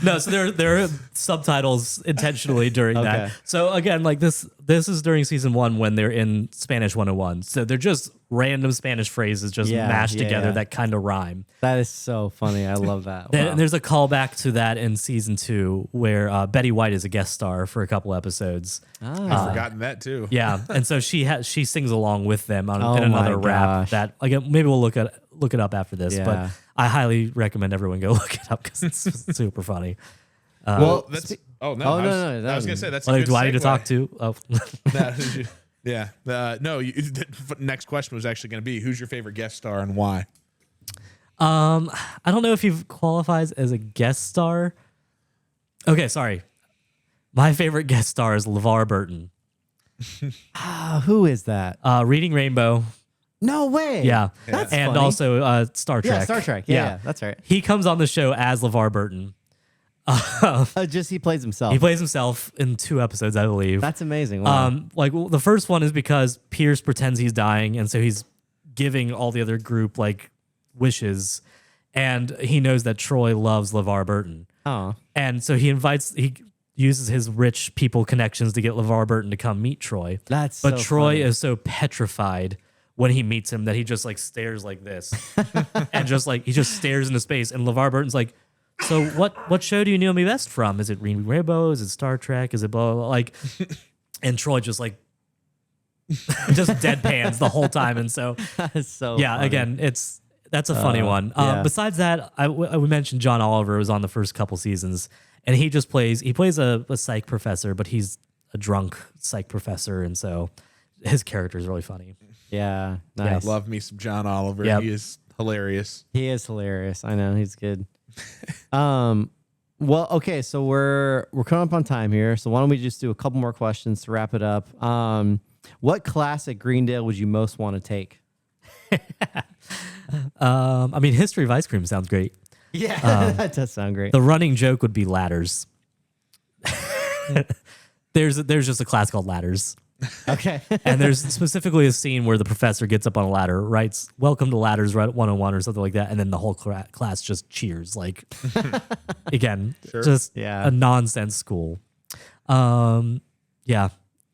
Speaker 2: No, so there are subtitles intentionally during that.
Speaker 1: Okay.
Speaker 2: So again, like this is during season 1 when they're in Spanish 101. So they're just random Spanish phrases just mashed together that kind of rhyme.
Speaker 1: That is so funny. I love that.
Speaker 2: And
Speaker 1: Wow.
Speaker 2: there's a callback to that in season 2 where Betty White is a guest star for a couple episodes.
Speaker 3: I've forgotten that too.
Speaker 2: Yeah, and so she sings along with them in
Speaker 1: Oh
Speaker 2: another
Speaker 1: my
Speaker 2: rap
Speaker 1: gosh.
Speaker 2: that again maybe we'll look it up after this,
Speaker 1: Yeah.
Speaker 2: but I highly recommend everyone go look it up because it's super funny.
Speaker 3: Well, that's.
Speaker 1: no, no,
Speaker 3: I was gonna say that's.
Speaker 2: Like,
Speaker 3: a good
Speaker 2: do I need to
Speaker 3: segue.
Speaker 2: talk to? Oh.
Speaker 3: No, yeah. No. The next question was actually going to be, who's your favorite guest star and why?
Speaker 2: I don't know if he qualifies as a guest star. Okay, sorry. My favorite guest star is LeVar Burton.
Speaker 1: Who is that?
Speaker 2: Reading Rainbow.
Speaker 1: No way.
Speaker 2: Yeah.
Speaker 1: That's
Speaker 2: and
Speaker 1: funny.
Speaker 2: also Star Trek.
Speaker 1: Yeah, Star Trek. Yeah, that's right.
Speaker 2: He comes on the show as LeVar Burton.
Speaker 1: Just he plays himself.
Speaker 2: He plays himself in 2 episodes, I believe.
Speaker 1: That's amazing. Wow.
Speaker 2: The first one is because Pierce pretends he's dying, and so he's giving all the other group like wishes, and he knows that Troy loves LeVar Burton.
Speaker 1: Oh.
Speaker 2: And so he uses his rich people connections to get LeVar Burton to come meet Troy.
Speaker 1: But
Speaker 2: Troy
Speaker 1: funny.
Speaker 2: is so petrified when he meets him that he just like stares like this and just like he just stares into space. And LeVar Burton's like, so what show do you know me best from? Is it Reading Rainbow? Is it Star Trek? Is it blah, blah, blah? Like, and Troy just like just deadpans the whole time. And so
Speaker 1: That is so
Speaker 2: yeah,
Speaker 1: funny.
Speaker 2: again, it's That's a funny one.
Speaker 1: yeah.
Speaker 2: Besides that, we mentioned John Oliver was on the first couple seasons, and he plays a psych professor, but he's a drunk psych professor, and so his character is really funny.
Speaker 1: Yeah, nice.
Speaker 3: Love me some John Oliver.
Speaker 2: Yep.
Speaker 3: He is hilarious.
Speaker 1: He is hilarious. I know he's good. Well, okay, so we're coming up on time here. So why don't we just do a couple more questions to wrap it up? What class at Greendale would you most want to take?
Speaker 2: I mean, History of Ice Cream sounds great.
Speaker 1: Yeah, that does sound great.
Speaker 2: The running joke would be ladders. There's just a class called ladders.
Speaker 1: Okay.
Speaker 2: And there's specifically a scene where the professor gets up on a ladder, writes "Welcome to Ladders 101" or something like that, and then the whole class just cheers. Like, again, just a nonsense school. Yeah,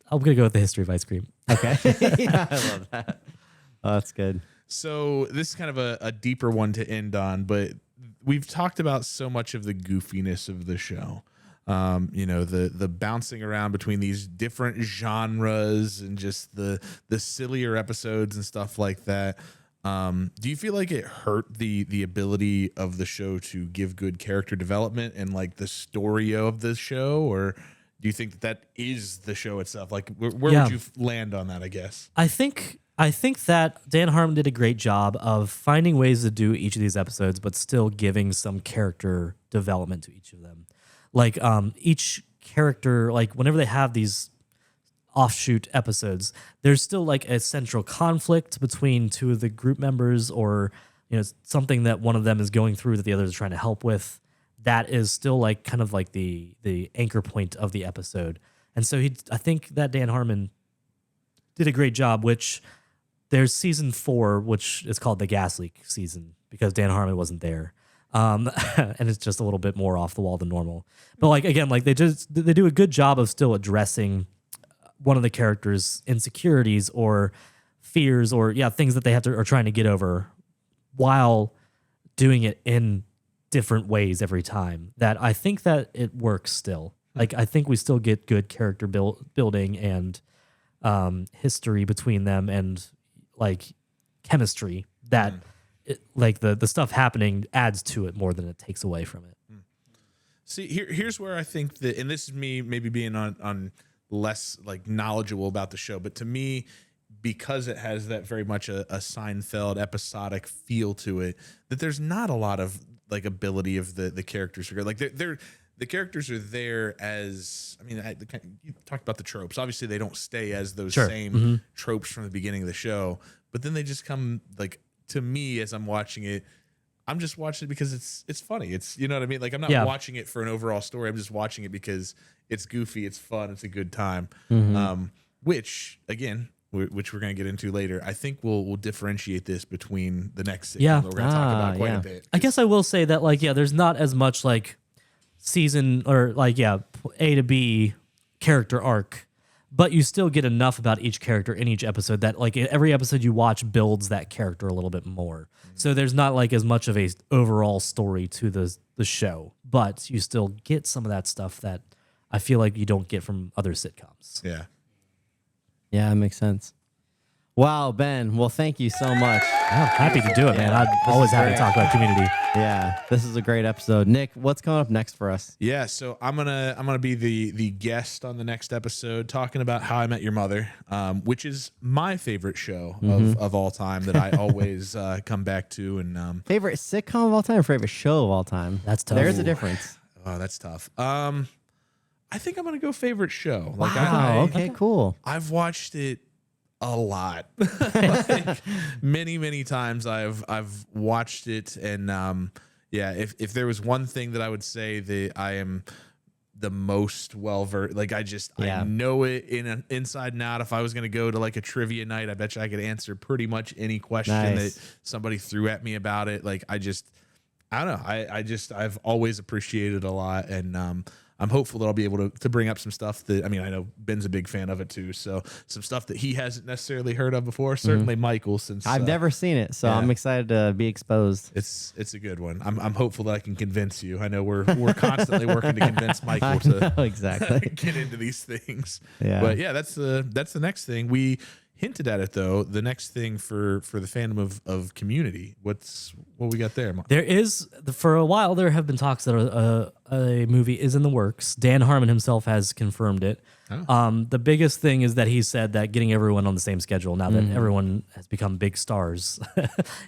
Speaker 2: I'm gonna go with the History of Ice Cream.
Speaker 1: Okay. Yeah, I love that. Oh, that's good.
Speaker 3: So this is kind of a deeper one to end on, but we've talked about so much of the goofiness of the show. The bouncing around between these different genres and just the sillier episodes and stuff like that. Do you feel like it hurt the ability of the show to give good character development and like the story of the show, or do you think that is the show itself? Like where would you land on that, I guess?
Speaker 2: I think that Dan Harmon did a great job of finding ways to do each of these episodes, but still giving some character development to each of them. Like each character, like whenever they have these offshoot episodes, there's still like a central conflict between two of the group members, or something that one of them is going through that the other is trying to help with. That is still like kind of like the anchor point of the episode. And so I think that Dan Harmon did a great job. Which there's season 4, which is called the gas leak season because Dan Harmon wasn't there. And it's just a little bit more off the wall than normal. But like again, like they do a good job of still addressing one of the characters' insecurities or fears or things that they are trying to get over, while doing it in different ways every time. That I think that it works still. Like I think we still get good character building and history between them and like chemistry that. Like the stuff happening adds to it more than it takes away from it.
Speaker 3: See, here's where I think that, and this is me maybe being on less like knowledgeable about the show, but to me, because it has that very much a Seinfeld episodic feel to it, that there's not a lot of like ability of the characters. Like the characters are there as, I mean, you talked about the tropes. Obviously, they don't stay as those same tropes from the beginning of the show, but then they just come like. To me, as I'm watching it, I'm just watching it because it's funny. It's, you know what I mean? Like I'm not watching it for an overall story. I'm just watching it because it's goofy, it's fun, it's a good time. Which again, which we're going to get into later, I think we'll differentiate this between the next sitcom that we're going to talk about quite a bit.
Speaker 2: I guess I will say that like there's not as much like season or like A to B character arc. But you still get enough about each character in each episode that like every episode you watch builds that character a little bit more. So there's not like as much of a overall story to the show, but you still get some of that stuff that I feel like you don't get from other sitcoms.
Speaker 3: Yeah.
Speaker 1: Yeah, that makes sense. Wow, Ben. Well, thank you so much.
Speaker 2: I'm happy to do it, man. I'm always happy to talk about community.
Speaker 1: Yeah, this is a great episode. Nick, what's coming up next for us?
Speaker 3: Yeah, so I'm gonna be the guest on the next episode, talking about How I Met Your Mother, which is my favorite show of all time that I always come back to. And
Speaker 1: favorite sitcom of all time or favorite show of all time?
Speaker 2: That's tough.
Speaker 1: There's a difference.
Speaker 3: Oh, that's tough. I think I'm gonna go favorite show. Like
Speaker 1: Wow. Okay, cool.
Speaker 3: I've watched it a lot. Like, many times I've watched it, and if there was one thing that I would say that I am the most well-versed, like I know it inside and out. If I was going to go to like a trivia night, I bet you I could answer pretty much any question that somebody threw at me about it. Like I don't know. I've always appreciated it a lot, and I'm hopeful that I'll be able to bring up some stuff that, I mean, I know Ben's a big fan of it too. So some stuff that he hasn't necessarily heard of before. Certainly Michael, since
Speaker 1: I've never seen it, so I'm excited to be exposed.
Speaker 3: It's a good one. I'm hopeful that I can convince you. I know we're constantly working to convince Michael to
Speaker 1: exactly
Speaker 3: get into these things.
Speaker 1: Yeah.
Speaker 3: But yeah, that's the next thing. hinted at it though. The next thing for the fandom of Community, what we got there?
Speaker 2: There is, for a while, there have been talks that a movie is in the works. Dan Harmon himself has confirmed it. The biggest thing is that he said that getting everyone on the same schedule now that everyone has become big stars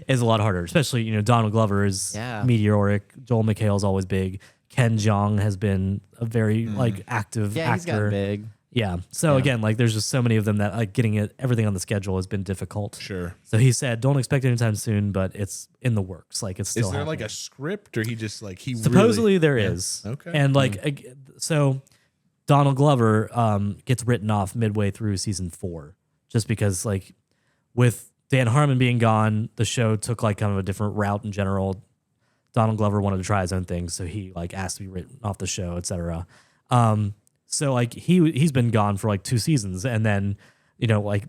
Speaker 2: is a lot harder. Especially, Donald Glover is meteoric. Joel McHale's always big. Ken Jeong has been a very active actor.
Speaker 1: He's gotten big.
Speaker 2: Yeah. So again, there's just so many of them that getting everything on the schedule has been difficult.
Speaker 3: Sure.
Speaker 2: So he said, don't expect it anytime soon, but it's in the works. It's still
Speaker 3: Is there
Speaker 2: happening.
Speaker 3: a script, or he just he
Speaker 2: supposedly
Speaker 3: really,
Speaker 2: there is.
Speaker 3: Okay.
Speaker 2: And so Donald Glover gets written off midway through season 4, just because with Dan Harmon being gone, the show took kind of a different route in general. Donald Glover wanted to try his own thing, so he asked to be written off the show, etc. So he's been gone for 2 seasons, and then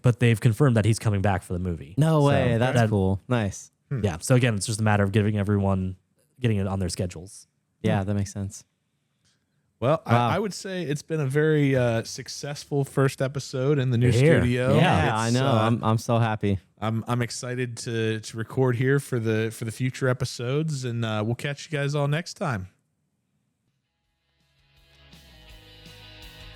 Speaker 2: but they've confirmed that he's coming back for the movie.
Speaker 1: No way,
Speaker 2: So
Speaker 1: that's cool. Nice.
Speaker 2: Yeah. So again, it's just a matter of getting it on their schedules.
Speaker 1: Yeah, that makes sense.
Speaker 3: Well, I would say it's been a very successful first episode in the new studio.
Speaker 1: Yeah, I know. I'm so happy.
Speaker 3: I'm excited to record here for the future episodes, and we'll catch you guys all next time.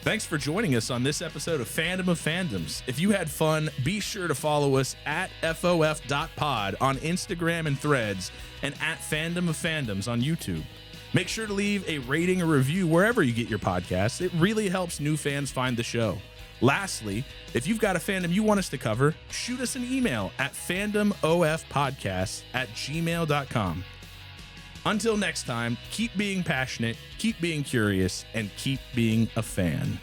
Speaker 3: Thanks for joining us on this episode of Fandom of Fandoms. If you had fun, be sure to follow us at FOF.pod on Instagram and Threads, and at Fandom of Fandoms on YouTube. Make sure to leave a rating or review wherever you get your podcasts. It really helps new fans find the show. Lastly, if you've got a fandom you want us to cover, shoot us an email at fandomofpodcast@gmail.com. Until next time, keep being passionate, keep being curious, and keep being a fan.